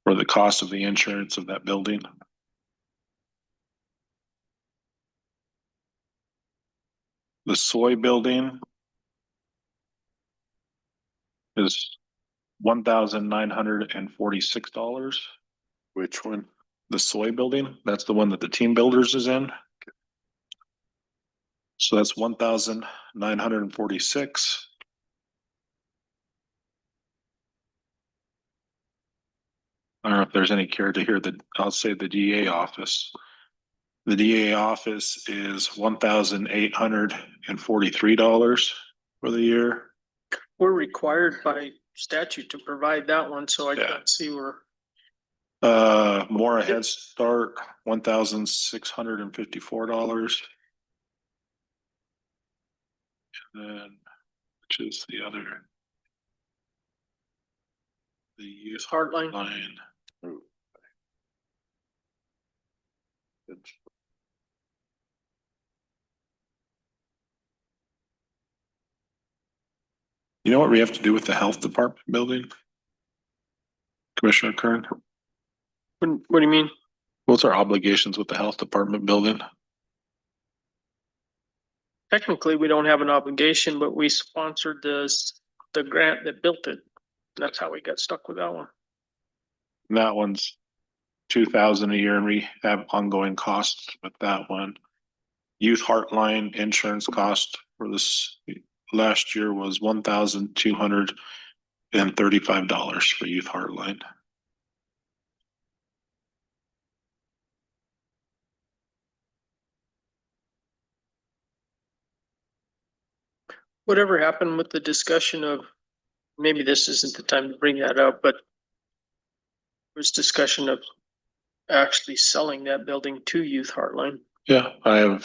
for the cost of the insurance of that building. The soy building is $1,946.
Which one?
The soy building, that's the one that the team builders is in. So that's 1,946. I don't know if there's any care to hear I'll say the DA office. The DA office is $1,843 for the year.
We're required by statute to provide that one, so I can't see where.
More a Head Start, $1,654. And then, which is the other? The youth
Heartline.
line.
Ooh.
You know what we have to do with the health department building? Commissioner Kern,
What do you mean?
what's our obligations with the health department building?
Technically, we don't have an obligation, but we sponsored the grant that built it. That's how we got stuck with that one.
And that one's 2,000 a year, and we have ongoing costs with that one. Youth Heartline insurance cost for this last year was $1,235 for Youth Heartline.
Whatever happened with the discussion of, maybe this isn't the time to bring that up, but there was discussion of actually selling that building to Youth Heartline.
Yeah, I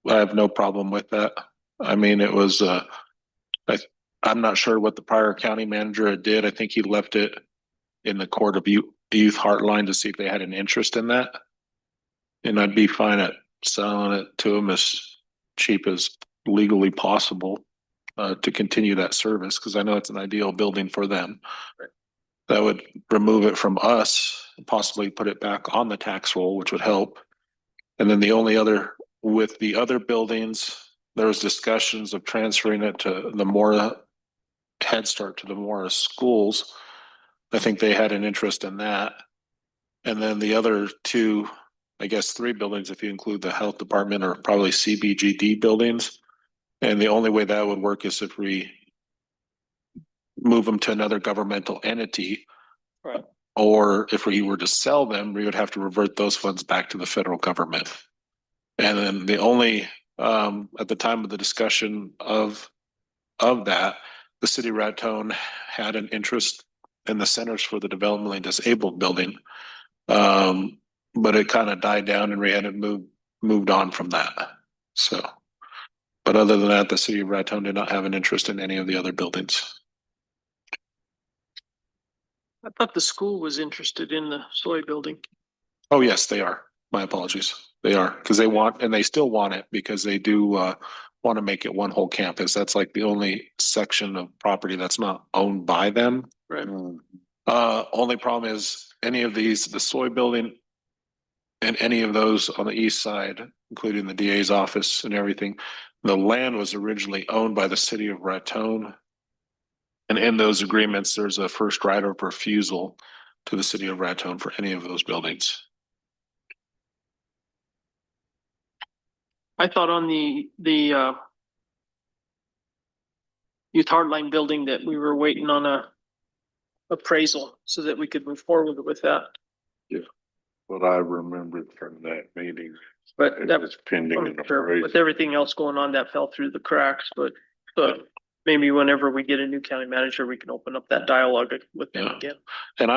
have no problem with that. I mean, it was, I'm not sure what the prior county manager did. I think he left it in the court of Youth Heartline to see if they had an interest in that. And I'd be fine at selling it to them as cheap as legally possible to continue that service, because I know it's an ideal building for them.
Right.
That would remove it from us, possibly put it back on the tax roll, which would help. And then the only other, with the other buildings, there was discussions of transferring it to the Mora Head Start to the Mora schools. I think they had an interest in that. And then the other two, I guess 3 buildings, if you include the health department, are probably CBGD buildings. And the only way that would work is if we move them to another governmental entity.
Right.
Or if we were to sell them, we would have to revert those funds back to the federal government. And then the only, at the time of the discussion of that, the city of Raton had an interest in the Centers for the Developmentally Disabled building. But it kind of died down and we hadn't moved on from that. So, but other than that, the city of Raton did not have an interest in any of the other buildings.
I thought the school was interested in the soy building.
Oh, yes, they are. My apologies. They are, because they want, and they still want it because they do want to make it one whole campus. That's like the only section of property that's not owned by them.
Right.
Only problem is any of these, the soy building and any of those on the east side, including the DA's office and everything, the land was originally owned by the city of Raton. And in those agreements, there's a first right of refusal to the city of Raton for any of those buildings.
I thought on the Youth Heartline building that we were waiting on a appraisal so that we could move forward with that.
Yeah, what I remembered from that meeting.
But
It
that
was pending an
sure,
appraisal.
with everything else going on, that fell through the cracks, but maybe whenever we get a new county manager, we can open up that dialogue with them
Yeah.
again.
And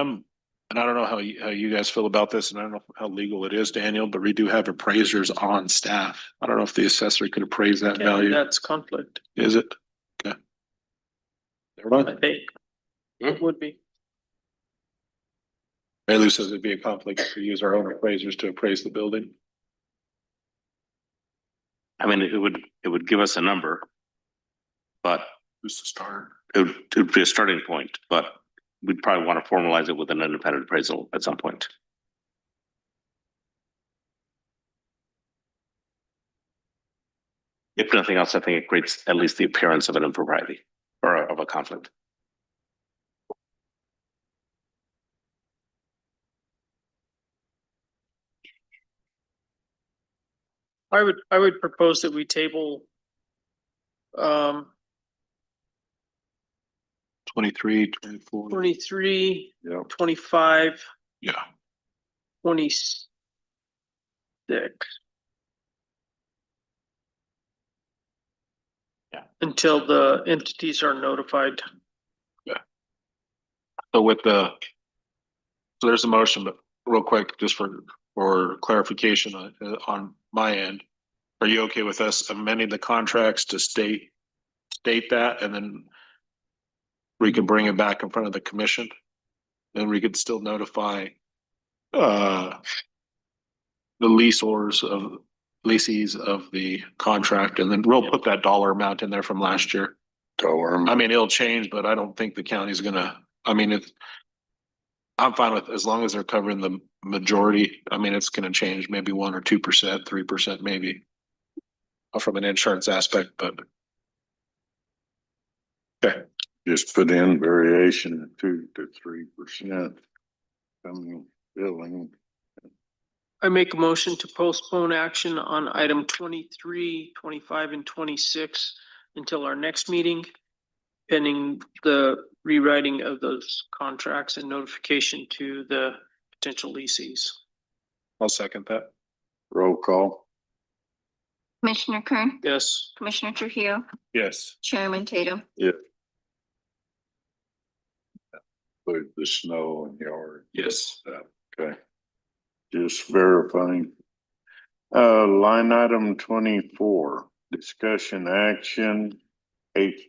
I don't know how you guys feel about this, and I don't know how legal it is, Daniel, but we do have appraisers on staff. I don't know if the assessor could appraise that value.
That's conflict,
Is it? Okay. Never
I
mind.
think. It would be.
Mary Lou says it'd be a conflict if we use our own appraisers to appraise the building.
I mean, it would give us a number, but
Who's to start?
it would be a starting point, but we'd probably want to formalize it with an independent appraisal at some point. If nothing else, I think it creates at least the appearance of an impropriety or of a conflict.
I would propose that we table
23, 24.
23,
Yeah.
25,
Yeah.
26.
Yeah.
Until the entities are notified.
So so there's a motion, but real quick, just for clarification on my end, are you okay with us amending the contracts to state that, and then we can bring it back in front of the commission then we could still notify the leases of the contract, and then we'll put that dollar amount in there from last year. I mean, it'll change, but I don't think the county's gonna, I mean, I'm fine with, as long as they're covering the majority. I mean, it's gonna change maybe 1 or 2%, 3% maybe. From an insurance aspect, but. Okay.
Just put in variation of 2 to 3%. Coming billing.
I make a motion to postpone action on item 23, 25, and 26 until our next meeting, pending the rewriting of those contracts and notification to the potential lessees.
I'll second that.
Roll call.
Commissioner Kern,
Yes.
Commissioner Trujillo,
Yes.
Chairman Tatum.
Put the snow in yard.
Yes.
Okay. Just verifying. Line item 24, discussion action.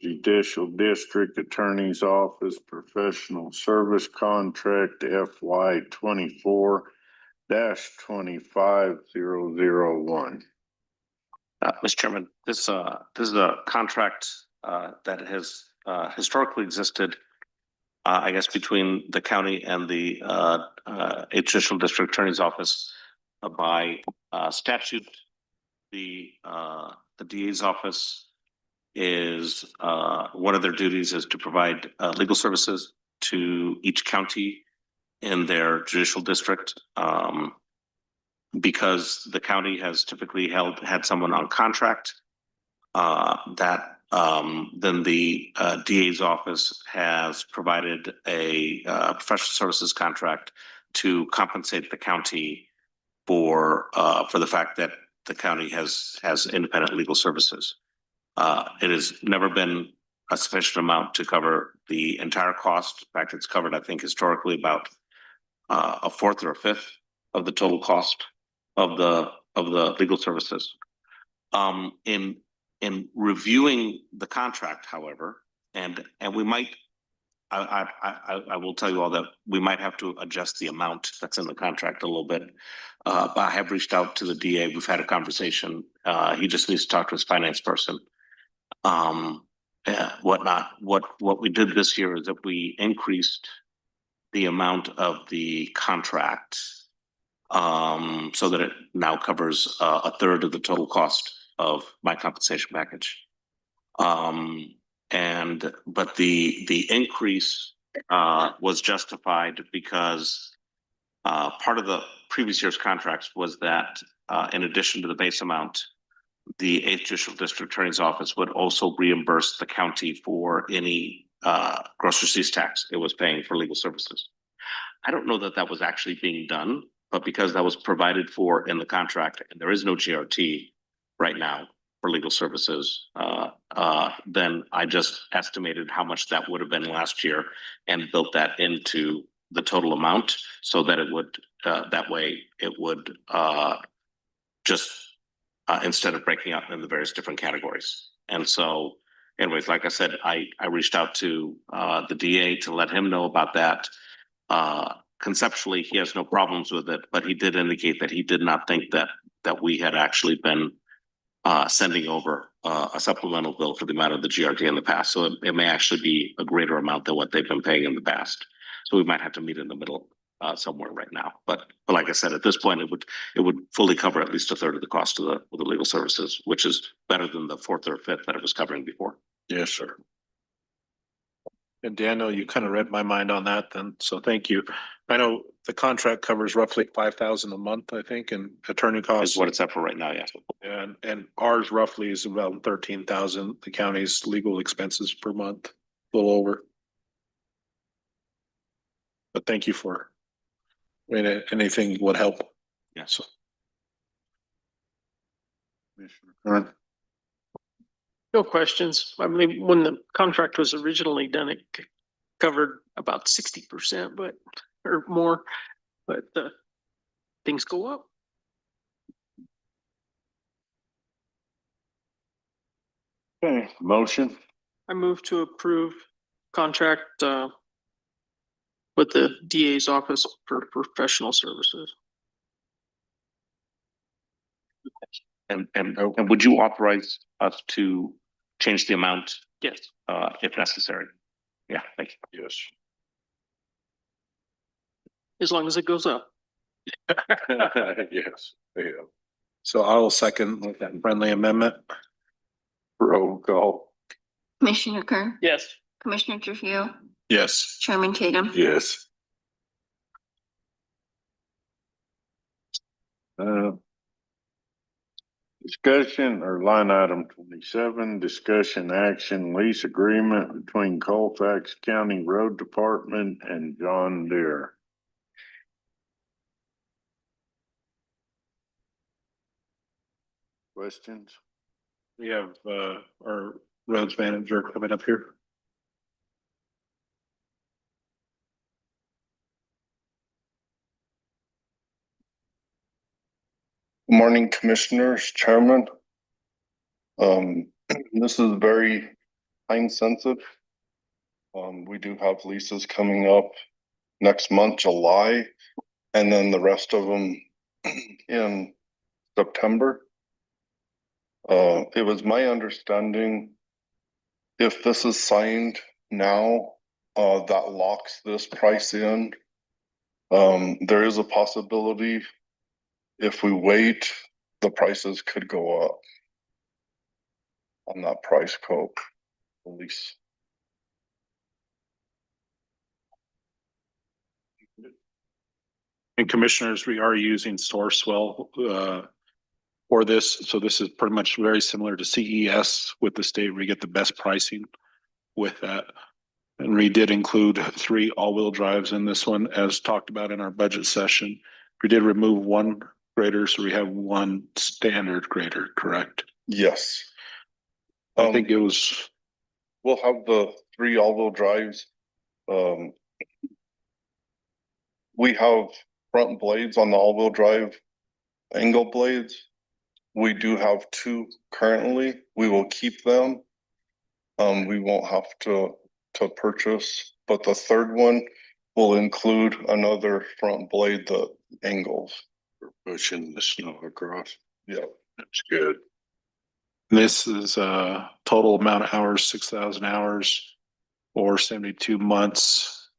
Judicial District Attorney's Office Professional Service Contract FY 24-25001.
Mr. Chairman, this is a contract that has historically existed, I guess, between the county and the Judicial District Attorney's Office. By statute, the DA's office is one of their duties is to provide legal services to each county in their judicial district. Because the county has typically had someone on contract, then the DA's office has provided a professional services contract to compensate the county for the fact that the county has independent legal services. It has never been a sufficient amount to cover the entire cost. In fact, it's covered, I think, historically about a fourth or a fifth of the total cost of the legal services. In reviewing the contract, however, and we might, I will tell you all that we might have to adjust the amount that's in the contract a little bit. But I have reached out to the DA. We've had a conversation. He just needs to talk to his finance person. Whatnot. What we did this year is that we increased the amount of the contract so that it now covers a third of the total cost of my compensation package. But the increase was justified because part of the previous year's contracts was that in addition to the base amount, the 8th Judicial District Attorney's Office would also reimburse the county for any gross receipts tax it was paying for legal services. I don't know that that was actually being done, but because that was provided for in the contract and there is no GRT right now for legal services, then I just estimated how much that would have been last year and built that into the total amount so that it would, that way it would just, instead of breaking out in the various different categories. And so anyways, like I said, I reached out to the DA to let him know about that. Conceptually, he has no problems with it, but he did indicate that he did not think that we had actually been sending over a supplemental bill for the amount of the GRT in the past. So it may actually be a greater amount than what they've been paying in the past. So we might have to meet in the middle somewhere right now. But like I said, at this point, it would fully cover at least a third of the cost of the legal services, which is better than the fourth or fifth that it was covering before.
Yes, sir.
And Daniel, you kind of read my mind on that then, so thank you. I know the contract covers roughly 5,000 a month, I think, in attorney costs.
Is what it's at for right now, yeah.
And ours roughly is about 13,000, the county's legal expenses per month, a little over. But thank you for, I mean, anything would help.
Yes.
Commissioner.
No questions. I mean, when the contract was originally done, it covered about 60%, but or more, but things go up.
Okay, motion.
I move to approve contract with the DA's office for professional services.
And would you authorize us to change the amount,
Yes.
if necessary? Yeah, thank you.
Yes.
As long as it goes up.
Yes, yeah.
So I will second with that friendly amendment.
Roll call.
Commissioner Kern,
Yes.
Commissioner Trujillo,
Yes.
Chairman Tatum.
Yes. Discussion or line item 27, discussion action lease agreement between Colfax County Road Department and John Deere. Questions?
We have our roads manager coming up here.
Good morning, Commissioners, Chairman. This is very time sensitive. We do have leases coming up next month, July, and then the rest of them in September. It was my understanding if this is signed now, that locks this price in. There is a possibility if we wait, the prices could go up on that price quote, at least.
And commissioners, we are using Sourcewell for this. So this is pretty much very similar to CES with the state. We get the best pricing with that. And we did include 3 all-wheel drives in this one, as talked about in our budget session. We did remove 1 grader, so we have 1 standard grader, correct?
Yes.
I think it was.
We'll have the 3 all-wheel drives. We have front blades on the all-wheel drive angle blades. We do have 2 currently. We will keep them. We won't have to purchase, but the 3rd one will include another front blade that angles.
For pushing the snow across.
Yeah.
That's good.
This is a total amount of hours, 6,000 hours or 72 months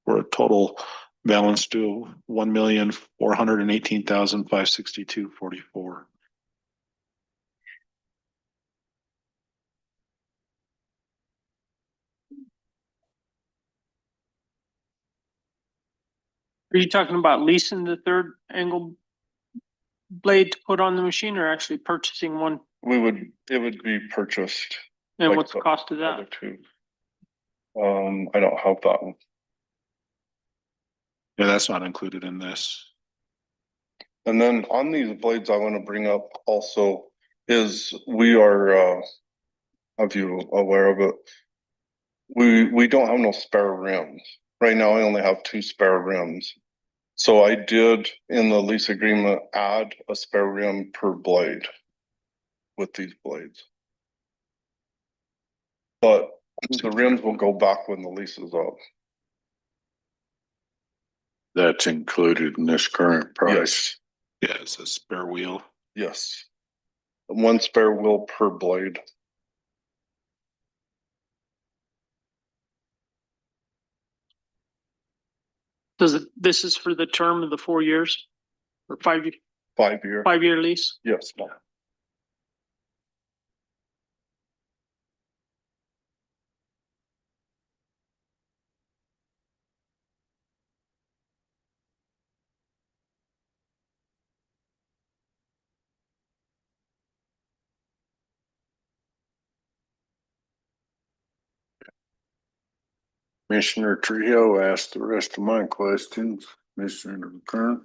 for a total balance to 1,418,562.44.
Are you talking about leasing the 3rd angle blade to put on the machine or actually purchasing one?
It would be purchased.
And
like
what's the cost of that?
other 2. I don't have that one.
Yeah, that's not included in this.
And then on these blades, I want to bring up also is we are, have you aware of it? We don't have no spare rims. Right now, I only have 2 spare rims. So I did in the lease agreement, add a spare rim per blade with these blades. But the rims will go back when the lease is up.
That's included in this current price.
Yeah, it's a spare wheel.
Yes. 1 spare wheel per blade.
This is for the term of the 4 years or 5
5-year.
5-year lease?
Yes.
Commissioner Trujillo asked the rest of my questions. Commissioner Kern.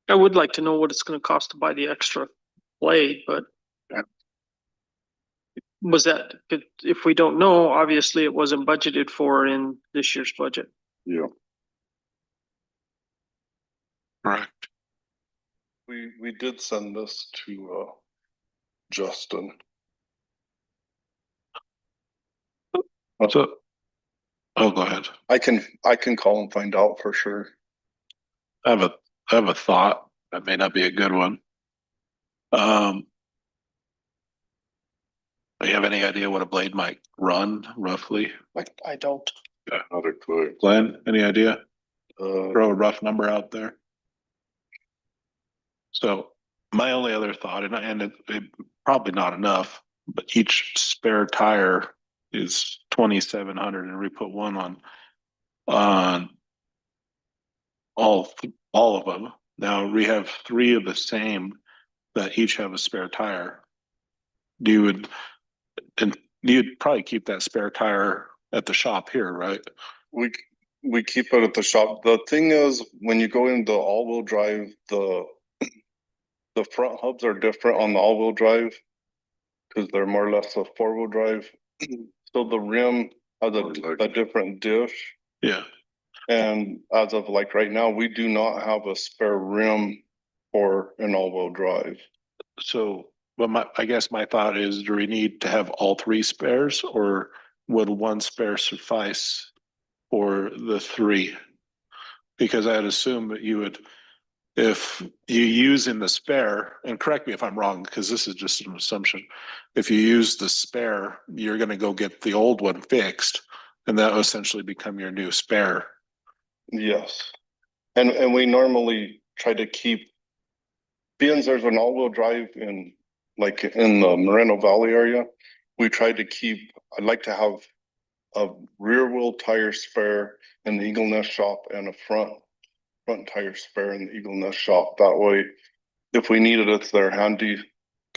I would like to know what it's gonna cost to buy the extra blade, but was that, if we don't know, obviously it wasn't budgeted for in this year's budget.
Yeah.
Correct.
We did send this to Justin.
So, oh, go ahead.
I can call and find out for sure.
I have a thought. That may not be a good one. Do you have any idea what a blade might run roughly?
I don't.
Yeah, not a clue.
Glenn, any idea?
Uh,
Throw a rough number out there. So my only other thought, and it probably not enough, but each spare tire is 2,700, and we put one on all of them. Now we have three of the same that each have a spare tire. You'd probably keep that spare tire at the shop here, right?
we keep it at the shop. The thing is, when you go into all-wheel drive, the front hubs are different on the all-wheel drive because they're more or less a four-wheel drive. So the rim has a different dish.
Yeah.
And as of like right now, we do not have a spare rim for an all-wheel drive.
So, but I guess my thought is, do we need to have all three spares, or would one spare suffice for the three? Because I'd assume that you would, if you use in the spare, and correct me if I'm wrong, because this is just an assumption. If you use the spare, you're going to go get the old one fixed, and that will essentially become your new spare.
Yes. And we normally try to keep, being there's an all-wheel drive in the Moreno Valley area, we try to keep, I'd like to have a rear wheel tire spare in the Eagle Nest shop and a front tire spare in the Eagle Nest shop. That way, if we need it, it's there handy.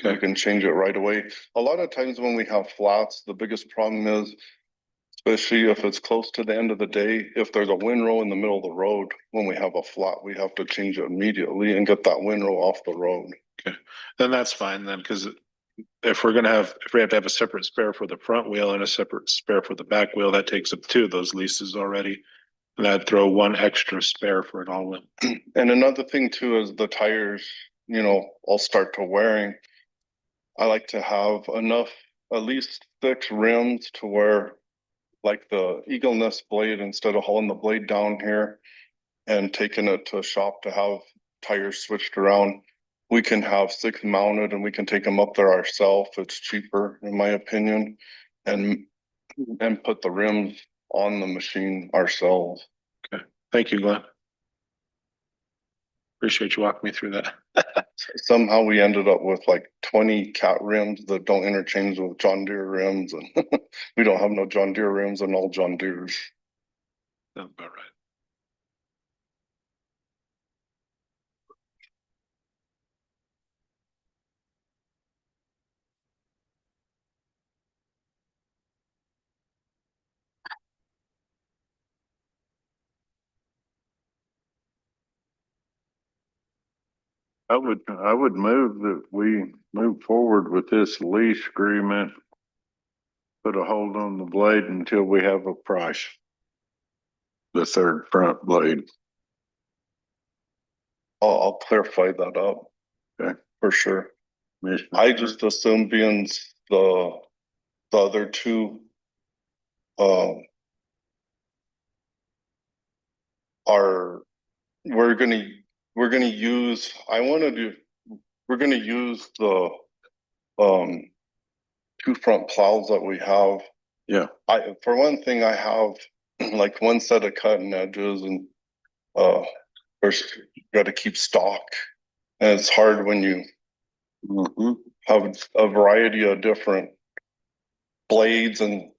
Okay. We can change it right away. A lot of times when we have flats, the biggest problem is, especially if it's close to the end of the day, if there's a windrow in the middle of the road, when we have a flat, we have to change it immediately and get that windrow off the road.
Okay, then that's fine then, because if we have to have a separate spare for the front wheel and a separate spare for the back wheel, that takes up two of those leases already. And I'd throw one extra spare for it all.
And another thing too is the tires, all start to wearing. I like to have enough, at least 6 rims to where, like the Eagle Nest blade, instead of hauling the blade down here and taking it to a shop to have tires switched around, we can have 6 mounted and we can take them up there ourselves. It's cheaper, in my opinion, and put the rims on the machine ourselves.
Okay, thank you, Glenn. Appreciate you walking me through that.
Somehow we ended up with like 20 cat rims that don't interchange with John Deere rims, and we don't have no John Deere rims and all John Deeres.
That's about right.
I would move that we move forward with this lease agreement. Put a hold on the blade until we have a price. The third front blade.
I'll clarify that up.
Okay.
For sure. I just assume being the other two we're gonna use the 2 front plows that we have.
Yeah.
For one thing, I have like one set of cutting edges, and first you gotta keep stock. And it's hard when you have a variety of different blades, and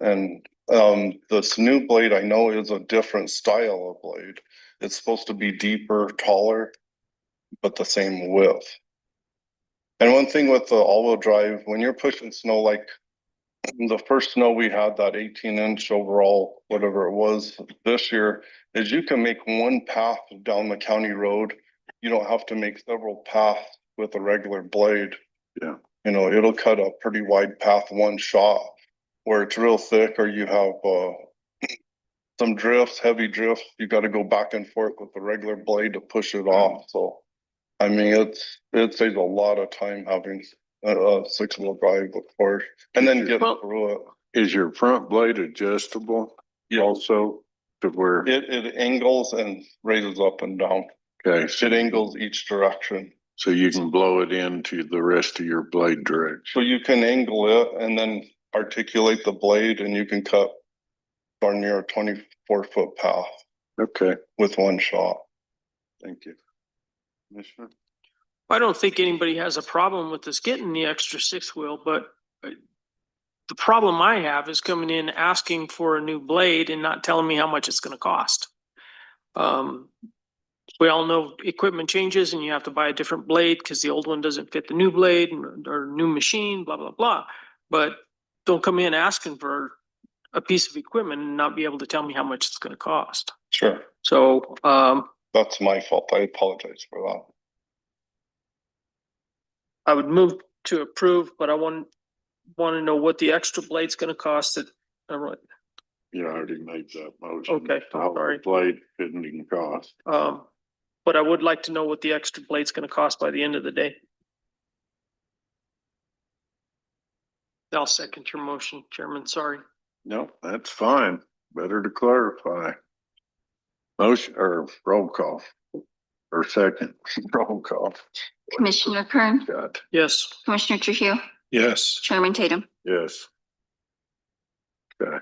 this new blade I know is a different style of blade. It's supposed to be deeper, taller, but the same width. And one thing with the all-wheel drive, when you're pushing snow, like the first snow we had, that 18-inch overall, whatever it was this year, is you can make one path down the county road. You don't have to make several paths with a regular blade.
Yeah.
It'll cut a pretty wide path one shot. Where it's real thick, or you have some drifts, heavy drifts, you got to go back and forth with the regular blade to push it off. So, I mean, it saves a lot of time having a 6-wheel drive, of course, and then get through it.
Is your front blade adjustable?
Yeah.
Also, to where,
It angles and raises up and down.
okay,
It angles each direction.
so you can blow it into the rest of your blade direction.
So you can angle it and then articulate the blade and you can cut darn near a 24-foot path
Okay,
with one shot.
thank you. Commissioner?
I don't think anybody has a problem with us getting the extra 6-wheel, but the problem I have is coming in asking for a new blade and not telling me how much it's gonna cost. We all know equipment changes and you have to buy a different blade because the old one doesn't fit the new blade or new machine, blah, blah, blah. But don't come in asking for a piece of equipment and not be able to tell me how much it's gonna cost.
Sure.
So,
That's my fault. I apologize for that.
I would move to approve, but I want to know what the extra blade's gonna cost it.
You already made that motion.
Okay,
How the
sorry.
blade pending cost.
But I would like to know what the extra blade's gonna cost by the end of the day. I'll second your motion, Chairman, sorry.
No, that's fine. Better to clarify. Motion or roll call or second roll call.
Commissioner Kern,
Got,
Yes.
Commissioner Trujillo,
Yes.
Chairman Tatum.
yes. Okay.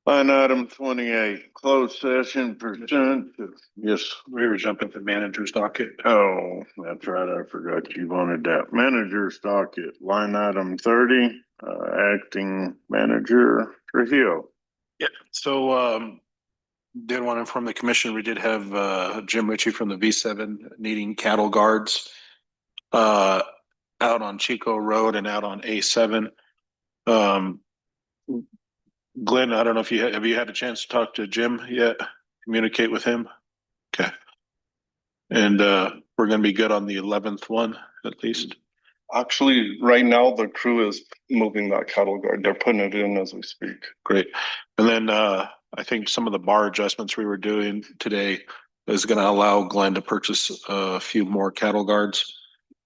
Line item 28, closed session pursuant to, yes.
We were jumping to manager's docket.
Oh, that's right. I forgot you wanted that. Manager's docket, line item 30, acting manager Trujillo.
Yeah, so did want to inform the commission, we did have Jim Ritchie from the V7 needing cattle guards out on Chico Road and out on A7. Glenn, I don't know if have you had a chance to talk to Jim yet? Communicate with him? Okay. And we're gonna be good on the 11th one at least.
Actually, right now the crew is moving that cattle guard. They're putting it in as we speak.
Great. And then I think some of the bar adjustments we were doing today is gonna allow Glenn to purchase a few more cattle guards.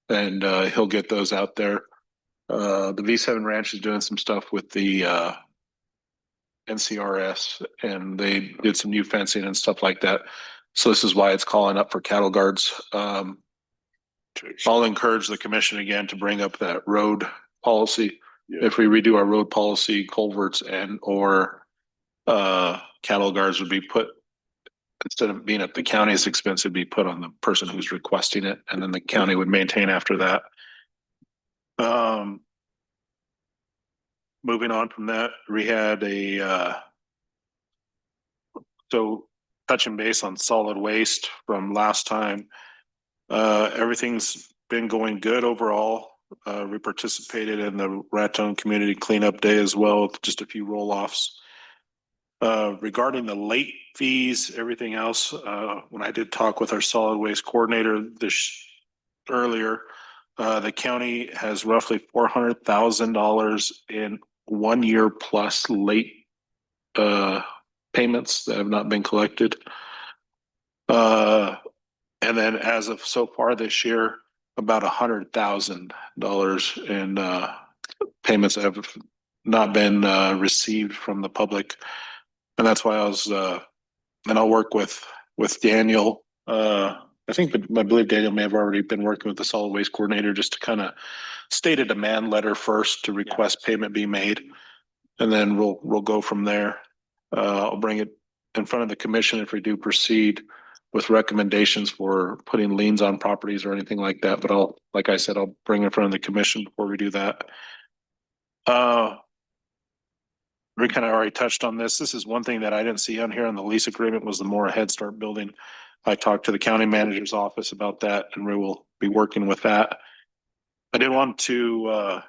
And he'll get those out there. The V7 Ranch is doing some stuff with the NCRS and they did some new fencing and stuff like that. So this is why it's calling up for cattle guards. I'll encourage the commission again to bring up that road policy.
Yeah.
If we redo our road policy, culverts and or cattle guards would be put, instead of being at the county's expense, it'd be put on the person who's requesting it, and then the county would maintain after that. Moving on from that, we had so touching base on solid waste from last time. Everything's been going good overall. We participated in the Raton Community Cleanup Day as well, with just a few roll-offs. Regarding the late fees, everything else, when I did talk with our solid waste coordinator earlier, the county has roughly $400,000 in 1 year plus late payments that have not been collected. And then as of so far this year, about $100,000 in payments that have not been received from the public. And that's why and I'll work with Daniel. I believe Daniel may have already been working with the solid waste coordinator just to kind of state a demand letter first to request payment be made. And then we'll go from there. I'll bring it in front of the commission if we do proceed with recommendations for putting liens on properties or anything like that. But like I said, I'll bring it in front of the commission before we do that. We kind of already touched on this. This is one thing that I didn't see on here on the lease agreement was the Mora Head Start building. I talked to the county manager's office about that and we will be working with that. I did want to,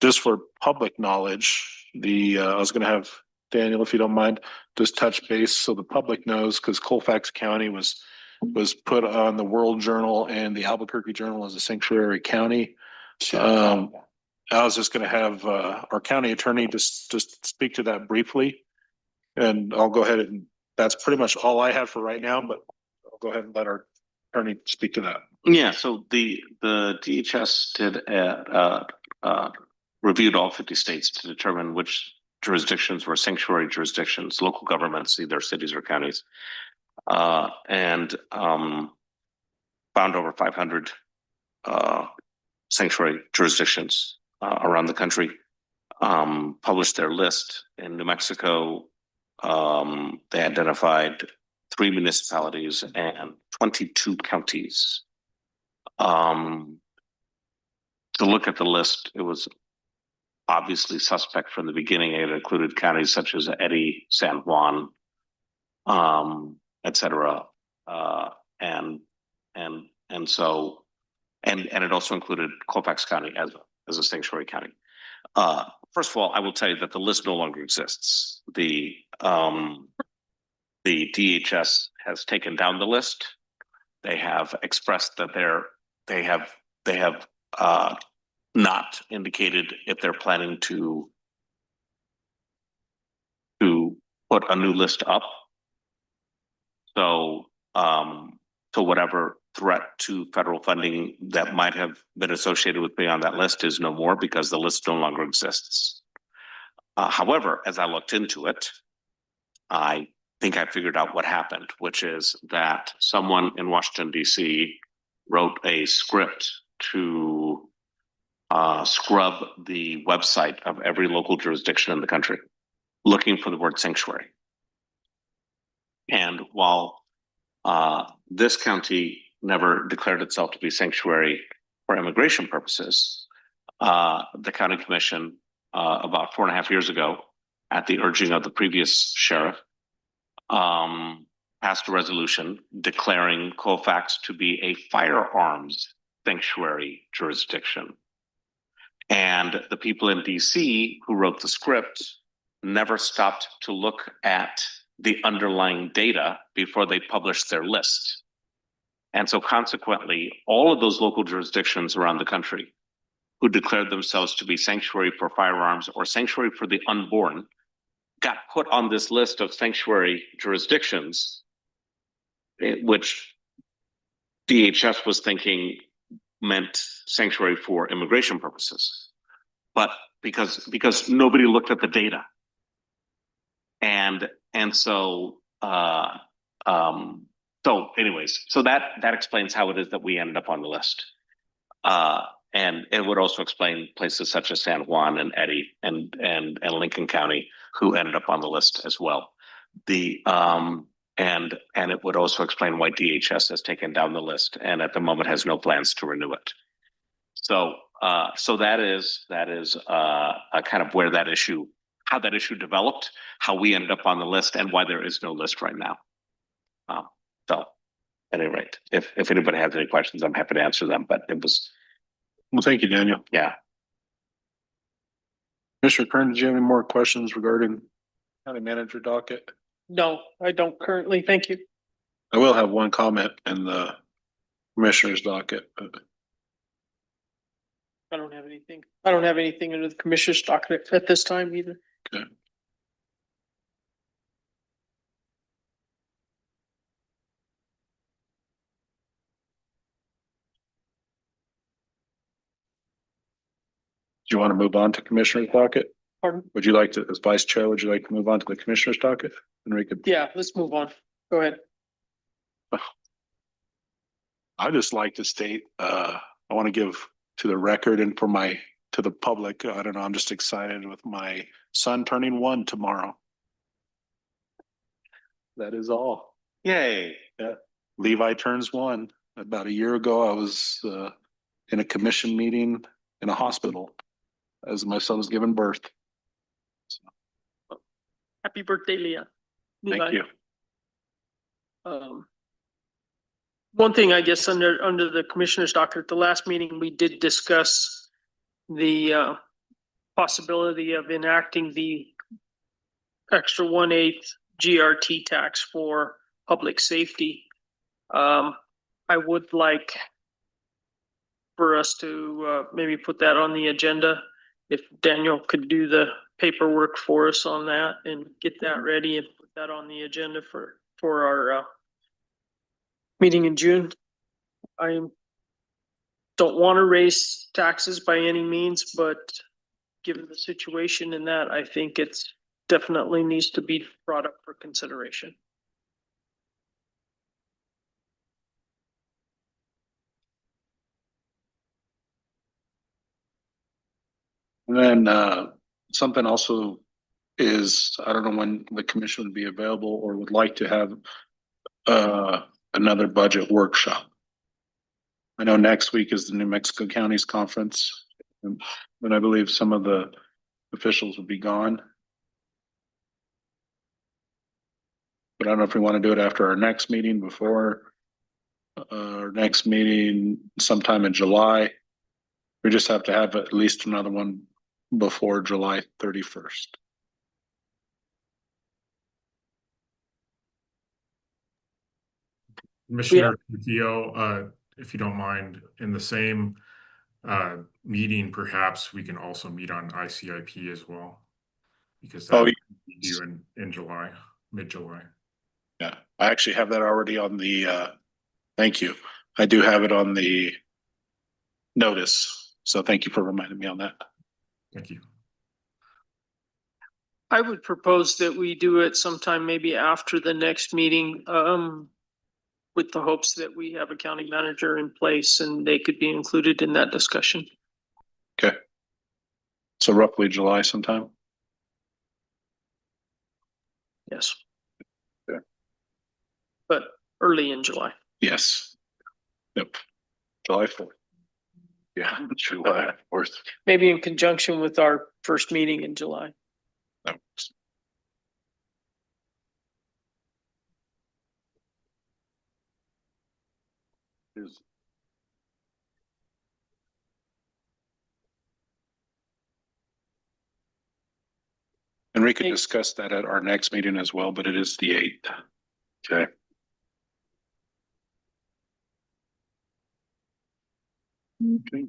just for public knowledge, I was going to have Daniel, if you don't mind, just touch base so the public knows, because Colfax County was put on the World Journal and the Albuquerque Journal as a sanctuary county. I was just going to have our county attorney just speak to that briefly, and I'll go ahead and that's pretty much all I have for right now. But I'll go ahead and let our attorney speak to that.
Yeah, so the DHS did reviewed all 50 states to determine which jurisdictions were sanctuary jurisdictions, local governments, either cities or counties, and found over 500 sanctuary jurisdictions around the country. Published their list. In New Mexico, they identified 3 municipalities and 22 counties. To look at the list, it was obviously suspect from the beginning. It included counties such as Eddy, San Juan, et cetera. And so it also included Colfax County as a sanctuary county. First of all, I will tell you that the list no longer exists. The DHS has taken down the list. They have expressed that they have not indicated if they're planning to put a new list up. So whatever threat to federal funding that might have been associated with being on that list is no more, because the list no longer exists. However, as I looked into it, I think I figured out what happened, which is that someone in Washington, D.C. wrote a script to scrub the website of every local jurisdiction in the country, looking for the word sanctuary. And while this county never declared itself to be sanctuary for immigration purposes, the county commission about 4.5 years ago, at the urging of the previous sheriff, passed a resolution declaring Colfax to be a firearms sanctuary jurisdiction. And the people in DC who wrote the script never stopped to look at the underlying data before they published their list. And so consequently, all of those local jurisdictions around the country who declared themselves to be sanctuary for firearms or sanctuary for the unborn got put on this list of sanctuary jurisdictions, which DHS was thinking meant sanctuary for immigration purposes. But because nobody looked at the data. And so anyways, so that explains how it is that we ended up on the list. And it would also explain places such as San Juan and Eddy and Lincoln County who ended up on the list as well. And it would also explain why DHS has taken down the list and at the moment has no plans to renew it. So that is kind of where how that issue developed, how we ended up on the list, and why there is no list right now. So at any rate, if anybody has any questions, I'm happy to answer them, but it was.
Well, thank you, Daniel.
Yeah.
Mr. Kern, did you have any more questions regarding county manager docket?
No, I don't currently. Thank you.
I will have one comment in the commissioner's docket.
I don't have anything. I don't have anything under the commissioner's docket at this time either.
Okay. Do you want to move on to commissioner's docket?
Pardon?
Would you like to, as vice chair, would you like to move on to the commissioner's docket? And we could.
Yeah, let's move on. Go ahead.
I just like to state, I want to give to the record and to the public, I don't know, I'm just excited with my son turning 1 tomorrow. That is all.
Yay.
Yeah. Levi turns 1. About a year ago, I was in a commission meeting in a hospital as my son was given birth.
Happy birthday, Leah.
Thank you.
One thing, I guess, under the commissioner's docket, at the last meeting, we did discuss the possibility of enacting the extra 1/8 GRT tax for public safety. I would like for us to maybe put that on the agenda. If Daniel could do the paperwork for us on that and get that ready and put that on the agenda for our meeting in June. I'm don't want to raise taxes by any means, but given the situation in that, I think it's definitely needs to be brought up for consideration.
And then something also is, I don't know when the commission would be available or would like to have another budget workshop. I know next week is the New Mexico Counties Conference, and I believe some of the officials will be gone. But I don't know if we want to do it after our next meeting, before our next meeting sometime in July. We just have to have at least another one before July 31st.
Commissioner Trujillo, if you don't mind, in the same meeting, perhaps we can also meet on ICIP as well. Because that will be due in July, mid-July.
Yeah, I actually have that already on the, thank you. I do have it on the notice. So thank you for reminding me on that.
Thank you.
I would propose that we do it sometime maybe after the next meeting, with the hopes that we have a county manager in place and they could be included in that discussion.
Okay. So roughly July sometime?
Yes.
Okay.
But early in July.
Yes. Yep. July 4th. Yeah, July 4th.
Maybe in conjunction with our first meeting in July.
That works. And we could discuss that at our next meeting as well, but it is the 8th. Okay. Okay.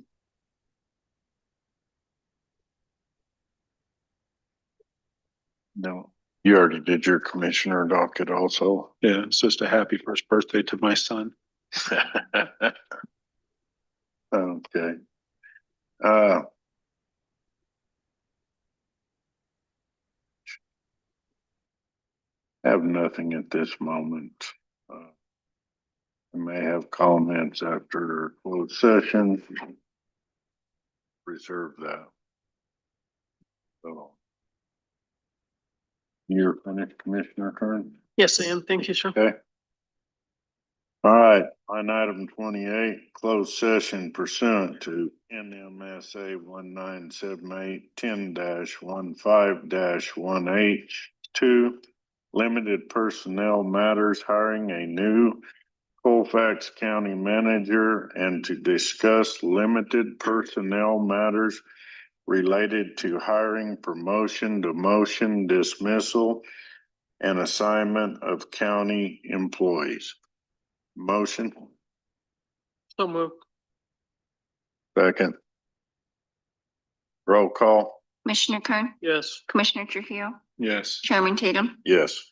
No, you already did your commissioner docket also.
Yeah, it's just a happy first birthday to my son.
Okay. Have nothing at this moment. I may have comments after closed session. Reserve that. So. You're finished, Commissioner Kern?
Yes, I am. Thank you, sir.
Okay. All right, line item 28, closed session pursuant to NMSA 1978-10-15-1H2, limited personnel matters, hiring a new Colfax County manager, and to discuss limited personnel matters related to hiring, promotion, demotion, dismissal, and assignment of county employees. Motion.
So moved.
Second. Roll call.
Commissioner Kern,
Yes.
Commissioner Trujillo,
Yes.
Chairman Tatum.
Yes.